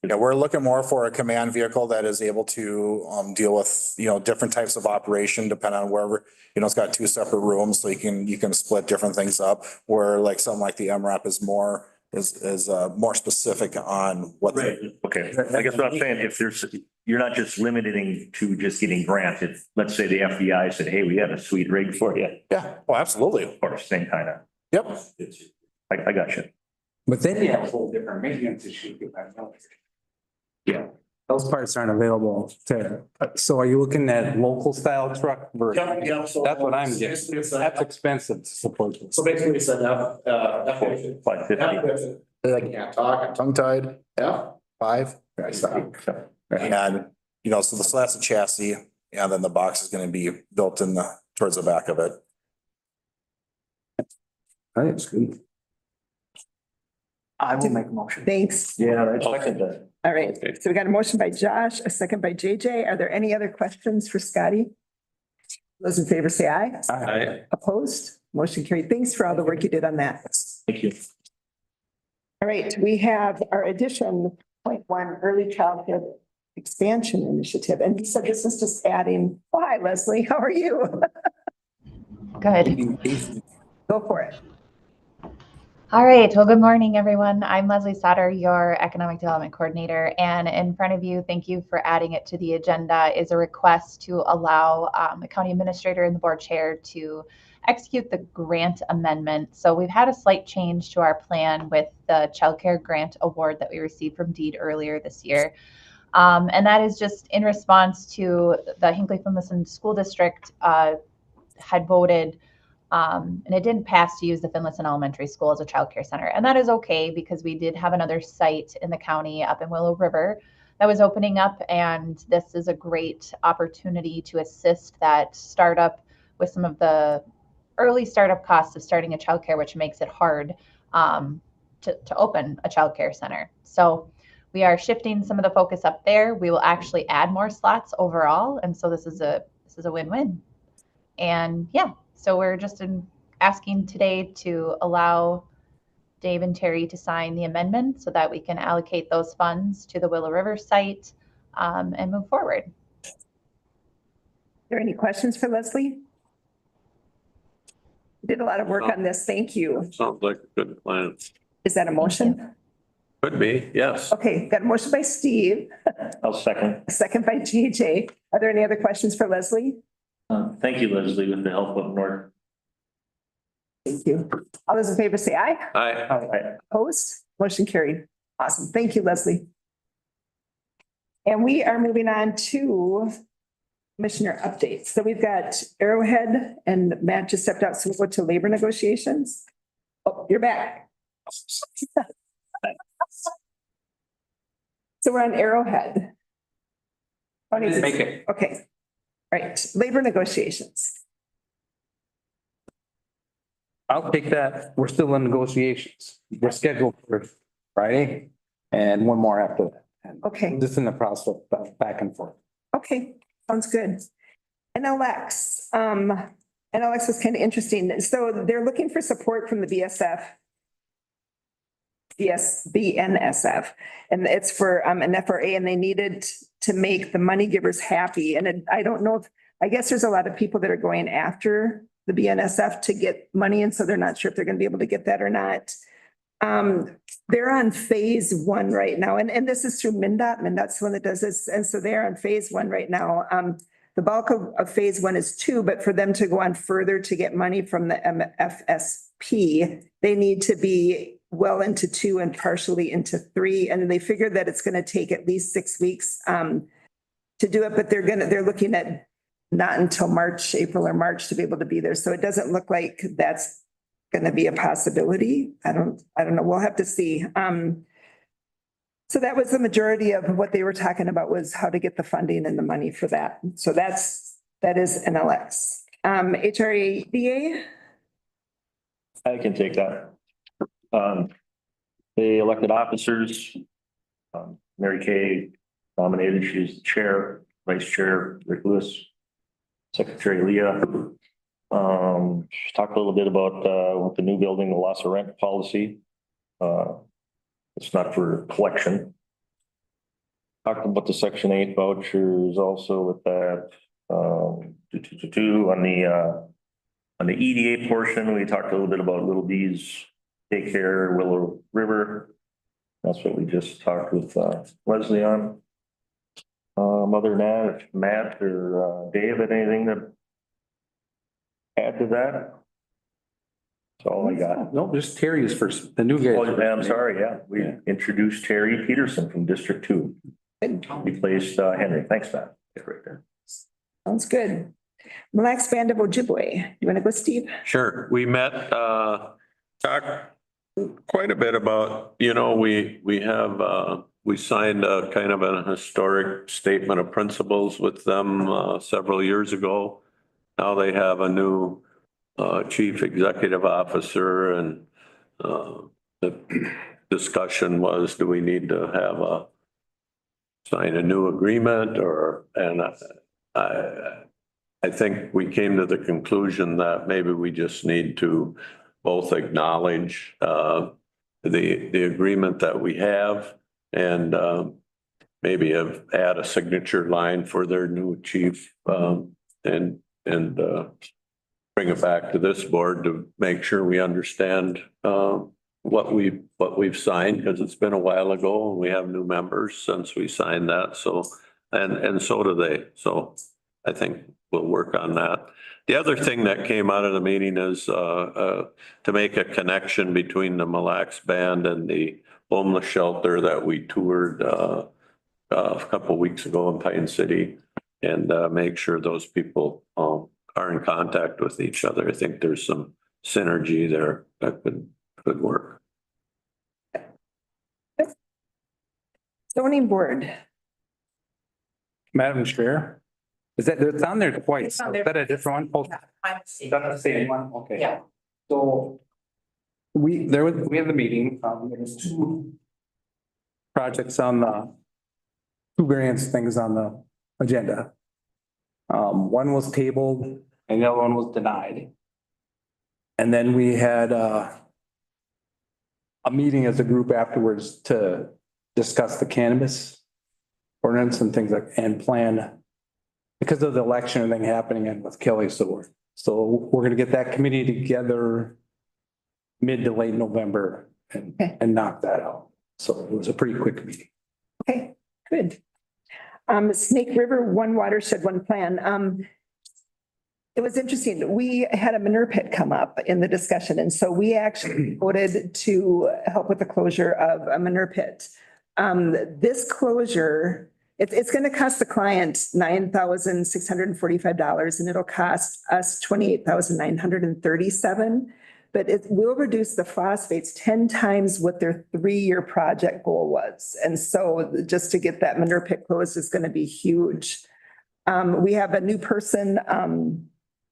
Yeah, we're looking more for a command vehicle that is able to deal with, different types of operation depending on wherever, it's got 2 separate rooms, so you can split different things up. Where like something like the MRAP is more specific on what. Okay, I guess what I'm saying, if you're not just limiting to just getting grants. If, let's say the FBI said, hey, we have a sweet rig for you. Yeah, oh, absolutely. Of course, same kind of, Yep. I got you. But then you have a whole different maintenance issue. Yeah. Those parts aren't available to, so are you looking at local style truck versus? Yeah. So That's what I'm getting. basically it's That's a- expensive to support. So basically it's an F. 550. I can't talk, I'm tongue tied. F5. And, so that's a chassis and then the box is gonna be built towards the back of it. That's good. I will make a motion. Thanks. Yeah, I second that. All right. So we got a motion by Josh, a second by JJ. Are there any other questions for Scotty? Those in favor say aye. Aye. Opposed? Motion carried. Thanks for all the work you did on that. Thank you. All right, we have our addition, 0.1 early childhood expansion initiative. And you said this is just adding, oh, hi, Leslie, how are you? Good. Go for it. All right. Well, good morning, everyone. I'm Leslie Sauter, your Economic Development Coordinator. And in front of you, thank you for adding it to the agenda, is a request to allow the county administrator and the board chair to execute the grant amendment. So we've had a slight change to our plan with the childcare grant award that we received from DEED earlier this year. And that is just in response to the Hinckley-Finlayson School District had voted and it didn't pass to use the Finlayson Elementary School as a childcare center. And that is okay because we did have another site in the county up in Willow River that was opening up. And this is a great opportunity to assist that startup with some of the early startup costs of starting a childcare, which makes it hard to open a childcare center. So we are shifting some of the focus up there. We will actually add more slots overall. And so this is a win-win. And yeah. So we're just asking today to allow Dave and Terry to sign the amendment so that we can allocate those funds to the Willow River site and move forward. Are there any questions for Leslie? You did a lot of work on this. Thank you. Sounds like a good plan. Is that a motion? Could be, yes. Okay, got a motion by Steve, I'll second. a second by JJ. Are there any other questions for Leslie? Thank you, Leslie, with the help of Norton. Thank you. All those in favor say aye. Aye. Opposed? Motion carried. Awesome. Thank you, Leslie. And we are moving on to commissioner updates. So we've got Arrowhead and Matt just stepped out. So we'll go to labor negotiations. Oh, you're back. So we're on Arrowhead. Make it. Okay. All right. Labor negotiations. I'll take that. We're still in negotiations. We're scheduled for Friday and one more after that. Okay. Just in the process of back and forth. Okay, sounds good. NLX, NLX was kind of interesting. So they're looking for support from the BNSF, and it's for an FRA, and they needed to make the money givers happy. And I don't know if, I guess there's a lot of people that are going after the BNSF to get money, and so they're not sure if they're going to be able to get that or not. They're on phase one right now, and this is through MnDOT. MnDOT's the one that does this, and so they're on phase one right now. The bulk of phase one is two, but for them to go on further to get money from the MFSP, they need to be well into two and partially into three. And then they figured that it's going to take at least 6 weeks to do it, but they're looking at not until April or March to be able to be there. So it doesn't look like that's going to be a possibility. I don't know. We'll have to see. So that was the majority of what they were talking about, was how to get the funding and the money for that. So that is NLX. HRADA. I can take that. The elected officers, Mary Kay nominated, she's the chair, vice chair, Rick Lewis, secretary Leah. She talked a little bit about, with the new building, the loss of rent policy. It's not for collection. Talked about the Section 8 vouchers also with that. On the EDA portion, we talked a little bit about Little D's daycare, Willow River. That's what we just talked with Leslie on. Other than that, if Matt or Dave had anything to add to that? That's all I got. No, just Terry's first, the new guy. Oh, I'm sorry, yeah. We introduced Terry Peterson from District 2. Replaced Henry. Thanks, Matt. Right there. Sounds good. Mille Lacs Band of Ojibwe. You want to go, Steve? Sure. We met, talked quite a bit about, we signed a kind of a historic statement of principles with them several years ago. Now they have a new chief executive officer, and the discussion was, do we need to sign a new agreement, and I think we came to the conclusion that maybe we just need to both acknowledge the agreement that we have, and maybe add a signature line for their new chief, and bring it back to this board to make sure we understand what we've signed, because it's been a while ago and we have new members since we signed that. So, and so do they. So I think we'll work on that. The other thing that came out of the meeting is to make a connection between the Mille Lacs Band and the homeless shelter that we toured a couple of weeks ago in Pine City, and make sure those people are in contact with each other. I think there's some synergy there that could work. Zoning board. Madam Chair, it's on there twice. Is on there. that a different one? Is that the same one? Okay. Yeah. So we have the meeting, there's two projects on two variance things on the agenda. One was tabled and the other one was denied. And then we had a meeting as a group afterwards to discuss the cannabis ordinance and things and plan, because of the election thing happening and with Kelly. So we're gonna get that committee together mid to late November and knock that out. So it was a pretty quick meeting. Okay, good. Snake River, one watershed, one plan. It was interesting. We had a manure pit come up in the discussion, and so we actually voted to help with the closure of a manure pit. This closure, it's going to cost the client $9,645, and it'll cost us $28,937. But it will reduce the phosphates 10 times what their 3-year project goal was. And so just to get that manure pit closed is going to be huge. We have a new person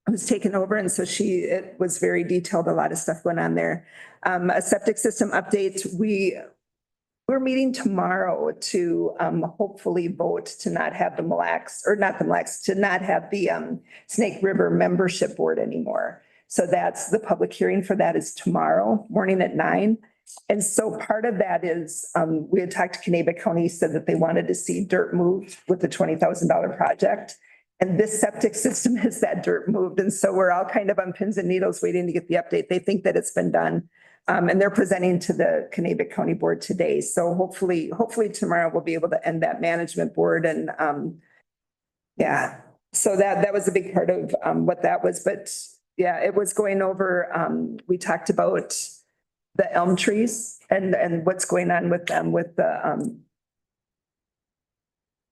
who's taken over, and so it was very detailed, a lot of stuff going on there. A septic system update. We're we're meeting tomorrow to hopefully vote to not have the Mille Lacs, or not the Mille Lacs, to not have the Snake River Membership Board anymore. So that's the public hearing for that is tomorrow morning at 9. And so part of that is, we had talked to Kanabec County, said that they wanted to see dirt moved with the $20,000 project. And this septic system is that dirt moved. And so we're all kind of on pins and needles waiting to get the update. They think that it's been done. And they're presenting to the Kanabec County Board today. So hopefully tomorrow we'll be able to end that management board and, yeah. So that was a big part of, what that was. But yeah, it was going over, we talked about the elm trees and what's going on with them with the,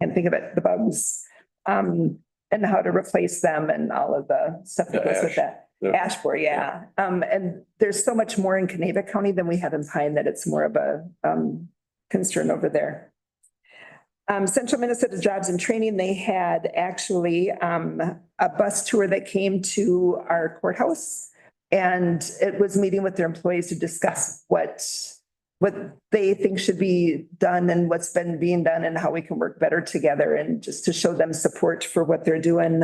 can't think of it, the bugs, and how to replace them and all of the stuff that goes with that. Ash borer, yeah. And there's so much more in Kanabec County than we have in Pine that it's more of a, concern over there. Central Minnesota Jobs and Training, they had actually, a bus tour that came to our courthouse. And it was meeting with their employees to discuss what they think should be done and what's been being done and how we can work better together and just to show them support for what they're doing.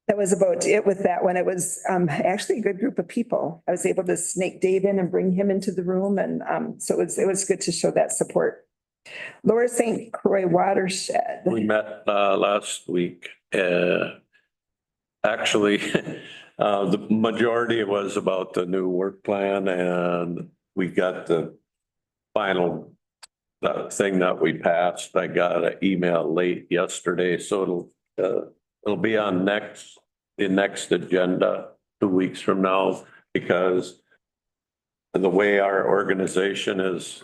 That was about it with that one. It was actually a good group of people. I was able to snake Dave in and bring him into the room. And so it was good to show that support. Lower St. Croix Watershed. We met last week. Actually, the majority was about the new work plan, and we got the final thing that we passed. I got an email late yesterday, so it'll be on the next agenda 2 weeks from now, because the way our organization is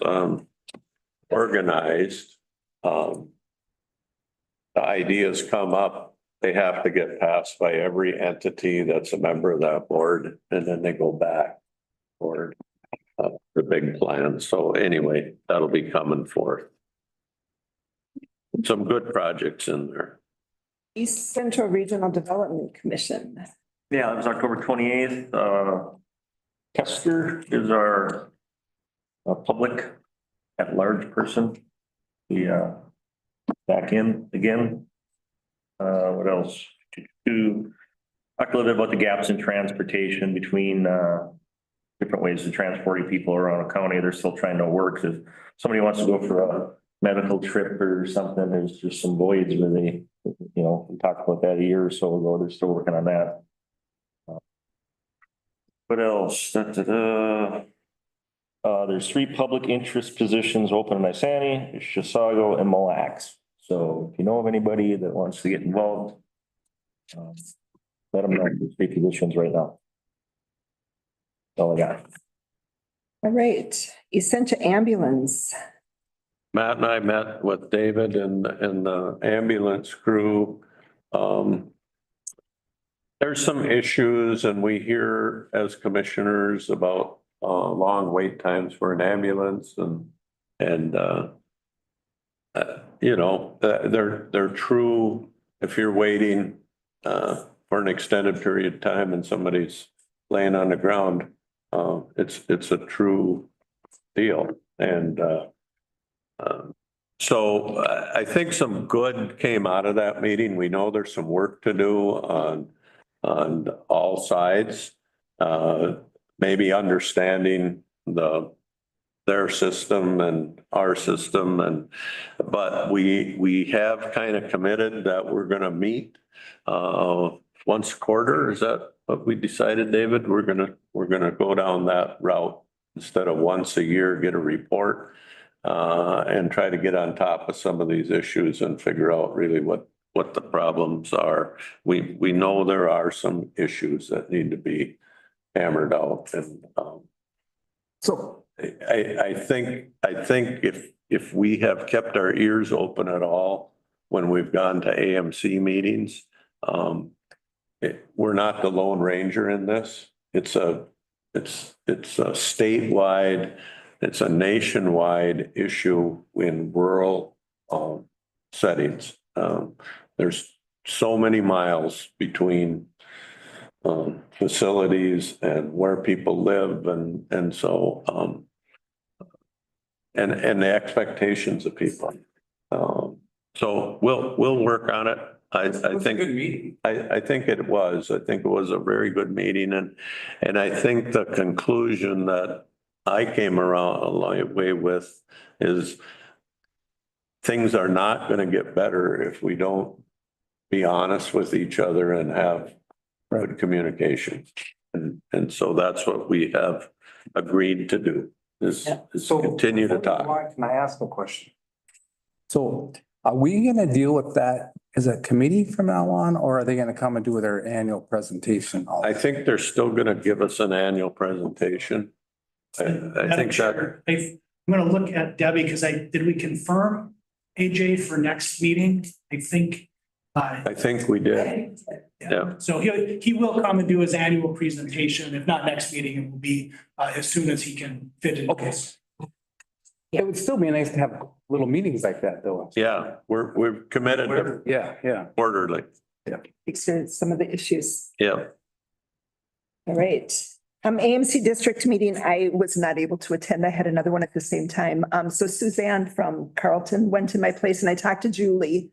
organized, the ideas come up. They have to get passed by every entity that's a member of that board, and then they go back for the big plan. So anyway, that'll be coming forth. Some good projects in there. East Central Regional Development Commission. Yeah, it was October 28th. Kester is our public at-large person. He back in again. What else? To talk a little bit about the gaps in transportation between different ways of transporting people around a county. They're still trying to work. If somebody wants to go for a medical trip or something, there's just some voids where they, we talked about that a year or so ago. They're still working on that. What else? There's 3 public interest positions open in Isani, Chisago, and Mille Lacs. So if you know of anybody that wants to get involved, let them know. There's 3 positions right now. That's all I got. All right, Essentia Ambulance. Matt and I met with David and the ambulance crew. There's some issues, and we hear as commissioners about long wait times for an ambulance, and they're true. If you're waiting for an extended period of time and somebody's laying on the ground, it's a true deal. And so I think some good came out of that meeting. We know there's some work to do on all sides. Maybe understanding their system and our system, but we have kind of committed that we're gonna meet once a quarter. Is that what we decided, David? We're gonna go down that route instead of once a year, get a report and try to get on top of some of these issues and figure out really what the problems are. We know there are some issues that need to be hammered out, and so I think if we have kept our ears open at all when we've gone to AMC meetings, we're not the Lone Ranger in this. It's a statewide, it's a nationwide issue in rural settings. There's so many miles between facilities and where people live, and so and the expectations of people. So we'll work on it. I think. Good meeting. I think it was. I think it was a very good meeting and I think the conclusion that I came around a long way with is things are not going to get better if we don't be honest with each other and have good communication. And so that's what we have agreed to do is continue to talk. Can I ask a question? So are we gonna deal with that as a committee from now on, or are they gonna come and do their annual presentation? I think they're still going to give us an annual presentation. I think that. I'm gonna look at Debbie, because did we confirm AJ for next meeting? I think we did. Yeah. So he will come and do his annual presentation. If not next meeting, it will be as soon as he can fit it. Okay. It would still be nice to have little meetings like that, though. Yeah, we're committed to Yeah. orderly. Experience some of the issues. Yeah. All right. AMC district meeting, I was not able to attend. I had another one at the same time. So Suzanne from Carlton went to my place and I talked to Julie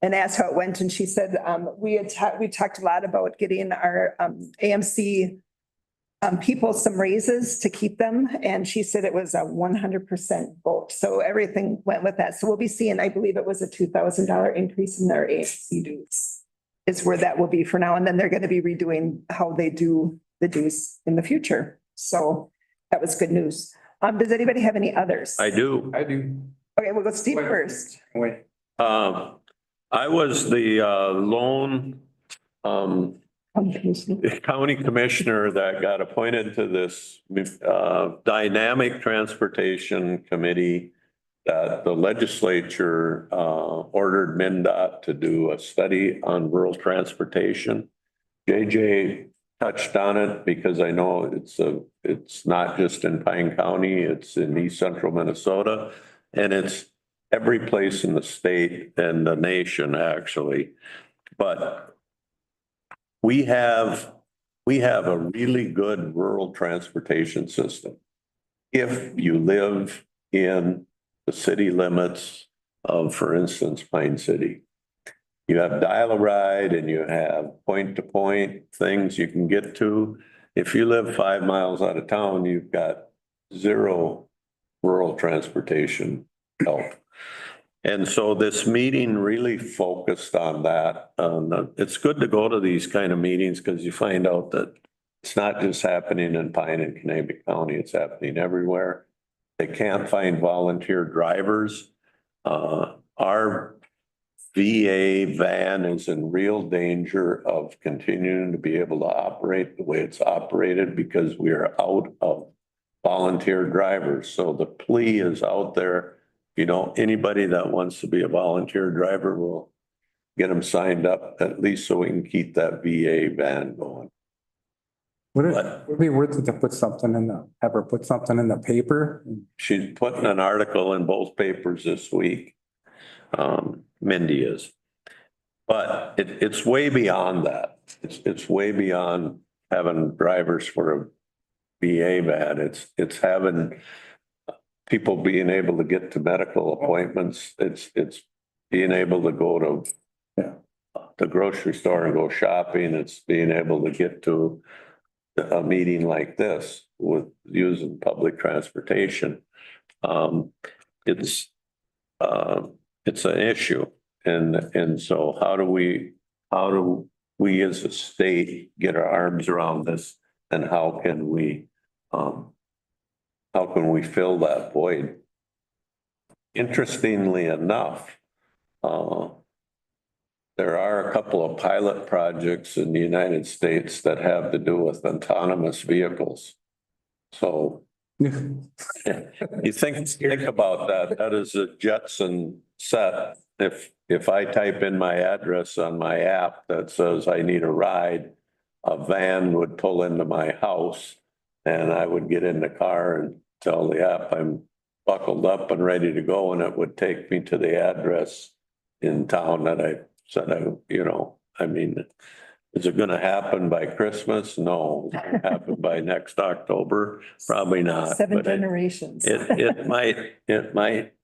and asked how it went. And she said, we talked a lot about getting our AMC people some raises to keep them. And she said it was a 100% vote. So everything went with that. So we'll be seeing, I believe it was a $2,000 increase in their AMC dues is where that will be for now. And then they're going to be redoing how they do the dues in the future. So that was good news. Does anybody have any others? I do. Okay, we'll go Steve first. Wait. I was the lone county commissioner that got appointed to this dynamic transportation committee that the legislature ordered MnDOT to do a study on rural transportation. JJ touched on it because I know it's not just in Pine County, it's in East Central Minnesota, and it's every place in the state and the nation, actually. But we have a really good rural transportation system. If you live in the city limits of, for instance, Pine City, you have dial-a-ride and you have point-to-point things you can get to. If you live 5 miles out of town, you've got zero rural transportation help. And so this meeting really focused on that. It's good to go to these kind of meetings because you find out that it's not just happening in Pine and Kanabec County, it's happening everywhere. They can't find volunteer drivers. Our VA van is in real danger of continuing to be able to operate the way it's operated because we are out of volunteer drivers. So the plea is out there. You know, anybody that wants to be a volunteer driver will get them signed up, at least so we can keep that VA van going. Would it be worth it to put something have her put something in the paper? She's putting an article in both papers this week. Mindy is. But it's way beyond that. It's way beyond having drivers for a VA van. It's having people being able to get to medical appointments. It's being able to go to the grocery store and go shopping. It's being able to get to a meeting like this with using public transportation. It's an issue. And so how do we as a state get our arms around this, and how can we fill that void? Interestingly enough, there are a couple of pilot projects in the United States that have to do with autonomous vehicles. So you think about that. That is a Jetson set. If I type in my address on my app that says I need a ride, a van would pull into my house and I would get in the car and tell the app I'm buckled up and ready to go, and it would take me to the address in town that I said Is it gonna happen by Christmas? No. Is it gonna happen by next October? Probably not. Seven but it- generations. it might,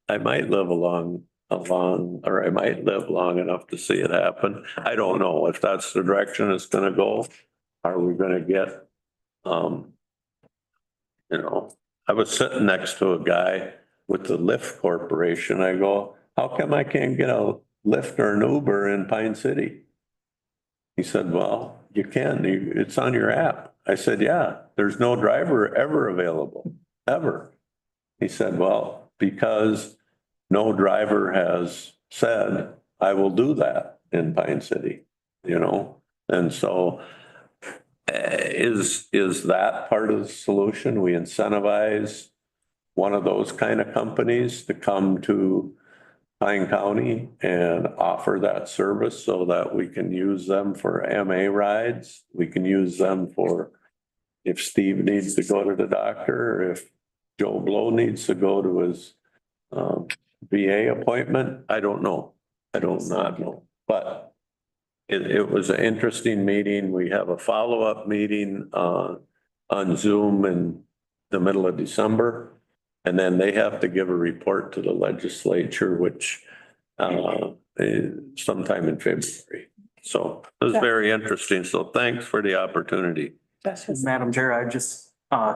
I might live or I might live long enough to see it happen. I don't know if that's the direction it's gonna go. Are we gonna get, I was sitting next to a guy with the Lyft Corporation. I go, how come I can't get a Lyft or an Uber in Pine City? He said, well, you can, it's on your app. I said, yeah, there's no driver ever available, ever. He said, well, because no driver has said, I will do that in Pine City, And so is that part of the solution? We incentivize one of those kind of companies to come to Pine County and offer that service so that we can use them for MA rides. We can use them for if Steve needs to go to the doctor, or if Joe Blow needs to go to his VA appointment. I don't know. I don't not know, but it was an interesting meeting. We have a follow-up meeting on Zoom in the middle of December. And then they have to give a report to the legislature, which is sometime in February. So it was very interesting. So thanks for the opportunity. Madam Chair,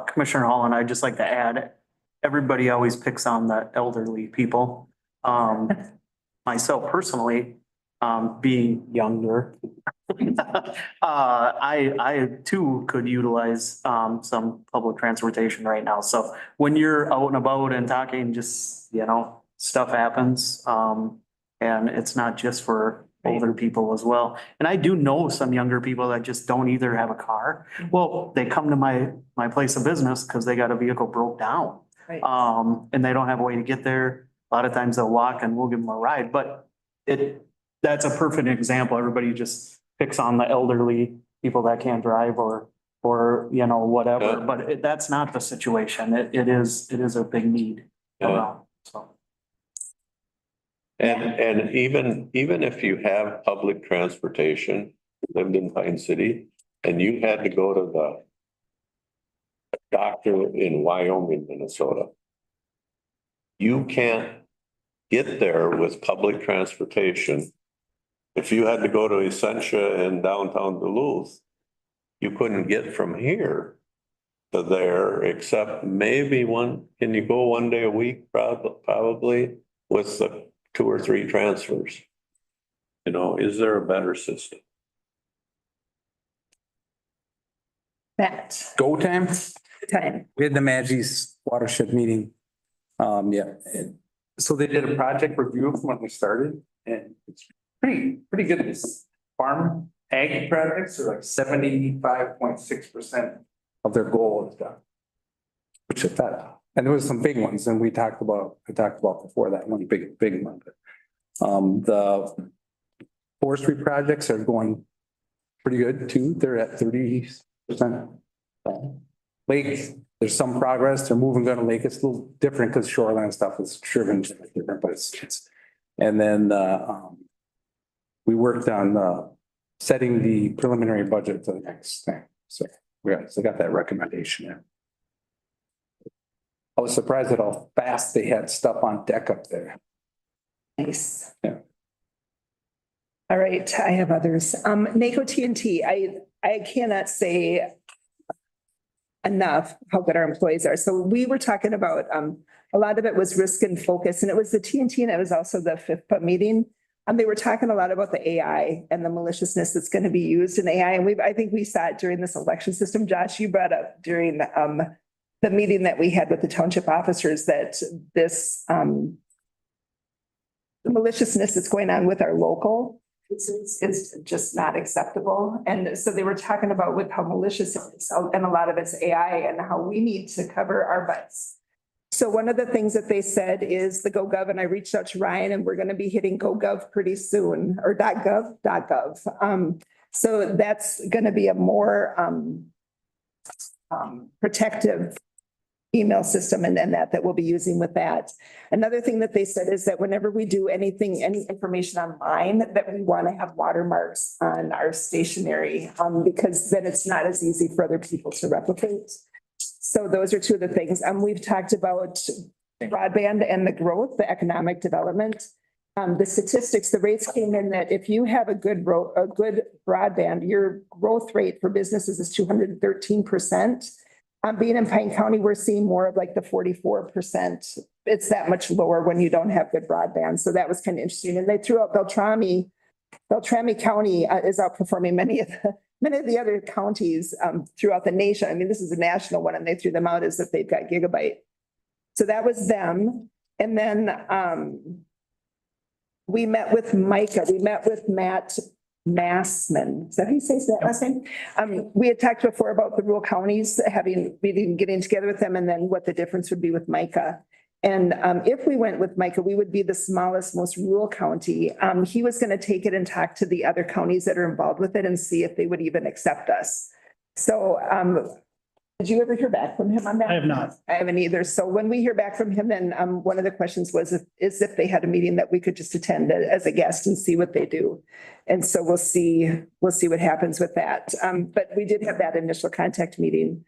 Commissioner Holland, I'd just like to add, everybody always picks on the elderly people. Myself personally, being younger, I too could utilize some public transportation right now. So when you're out and about and talking, just, stuff happens. And it's not just for older people as well. And I do know some younger people that just don't either have a car. Well, they come to my place of business because they got a vehicle broke down. Right. And they don't have a way to get there. A lot of times they'll walk and we'll give them a ride, but that's a perfect example. Everybody just picks on the elderly people that can't drive or whatever, but that's not the situation. It is a big need around, so. And even if you have public transportation, lived in Pine City, and you had to go to the doctor in Wyoming, Minnesota, you can't get there with public transportation. If you had to go to Essentia in downtown Duluth, you couldn't get from here to there, except maybe can you go one day a week, probably with the 2 or 3 transfers? Is there a better system? Matt, Go time. time. We had the Magis watershed meeting. So they did a project review from when we started, and it's pretty good. This farm ag projects are like 75.6% of their goal is done. Which is that, and there was some big ones, and I talked about before that one big one. The forestry projects are going pretty good too. They're at 30%. Lakes, there's some progress. They're moving on a lake. It's a little different because shoreline stuff is driven different, but it's, and then we worked on setting the preliminary budget for the next thing. So we got that recommendation in. I was surprised at how fast they had stuff on deck up there. Nice. Yeah. All right, I have others. NACO TNT, I cannot say enough how good our employees are. So we were talking about, a lot of it was risk and focus, and it was the TNT and it was also the FIFPA meeting. They were talking a lot about the AI and the maliciousness that's going to be used in AI. And I think we saw it during this election system. Josh, you brought up during the meeting that we had with the township officers that this the maliciousness that's going on with our local is just not acceptable. And so they were talking about with how malicious it is, and a lot of it's AI, and how we need to cover our butts. So one of the things that they said is the GoGov, and I reached out to Ryan, and we're going to be hitting GoGov pretty soon, or .gov. So that's going to be a more protective email system and then that we'll be using with that. Another thing that they said is that whenever we do anything, any information online, that we want to have watermarks on our stationery, because then it's not as easy for other people to replicate. So those are two of the things. We've talked about broadband and the growth, the economic development. The statistics, the rates came in that if you have a good broadband, your growth rate for businesses is 213%. Being in Pine County, we're seeing more of like the 44%. It's that much lower when you don't have good broadband. So that was kind of interesting. And they threw out Beltrami. Beltrami County is outperforming many of the other counties throughout the nation. I mean, this is a national one, and they threw them out as if they've got gigabyte. So that was them. And then we met with Micah. We met with Matt Massman. Is that how you say that last name? We had talked before about the rural counties getting together with them and then what the difference would be with Micah. And if we went with Micah, we would be the smallest, most rural county. He was going to take it and talk to the other counties that are involved with it and see if they would even accept us. So did you ever hear back from him on that? I have not. I haven't either. So when we hear back from him, then one of the questions was if they had a meeting that we could just attend as a guest and see what they do. And so we'll see what happens with that. But we did have that initial contact meeting.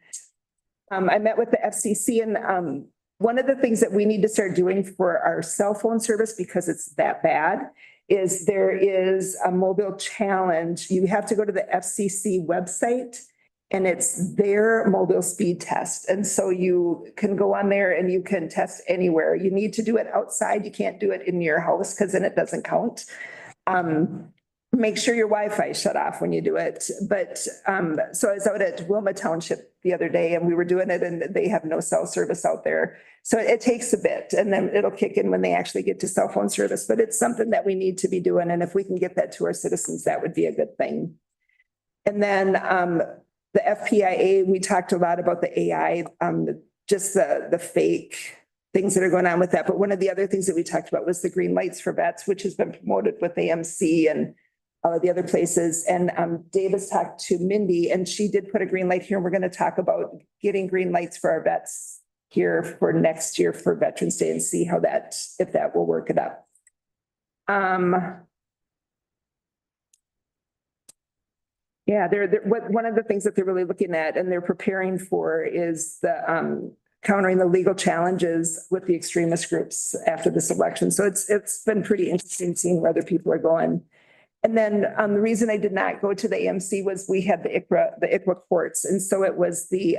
I met with the FCC, and one of the things that we need to start doing for our cell phone service, because it's that bad, is there is a mobile challenge. You have to go to the FCC website, and it's their mobile speed test. And so you can go on there and you can test anywhere. You need to do it outside. You can't do it in your house because then it doesn't count. Make sure your Wi-Fi is shut off when you do it. But so I was out at Wilma Township the other day and we were doing it and they have no cell service out there. So it takes a bit and then it'll kick in when they actually get to cell phone service. But it's something that we need to be doing. And if we can get that to our citizens, that would be a good thing. And then the FPIA, we talked a lot about the AI, just the fake things that are going on with that. But one of the other things that we talked about was the green lights for vets, which has been promoted with AMC and all of the other places. And Davis talked to Mindy and she did put a green light here. And we're going to talk about getting green lights for our vets here for next year for Veterans Day and see how if that will work it up. Yeah, one of the things that they're really looking at and they're preparing for is the countering the legal challenges with the extremist groups after this election. So it's been pretty interesting seeing where other people are going. And then the reason I did not go to the AMC was we had the ICRA courts. And so it was the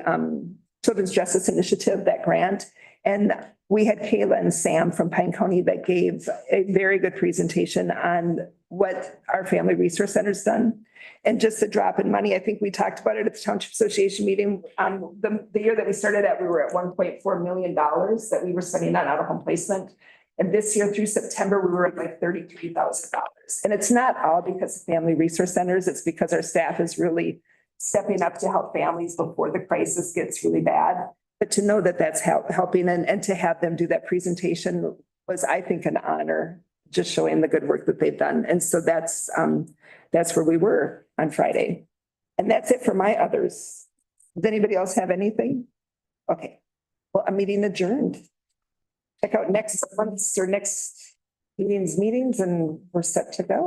Children's Justice Initiative, that grant. And we had Kayla and Sam from Pine County that gave a very good presentation on what our Family Resource Center's done. And just a drop in money, I think we talked about it at the Township Association meeting. The year that we started at, we were at $1.4 million that we were spending on out-of-home placement. And this year through September, we were at like $33,000. And it's not all because of Family Resource Centers. It's because our staff is really stepping up to help families before the crisis gets really bad. But to know that that's helping and to have them do that presentation was, I think, an honor, just showing the good work that they've done. And so that's where we were on Friday. And that's it for my others. Does anybody else have anything? Okay. Well, a meeting adjourned. Check out next month's or next meetings and we're set to go.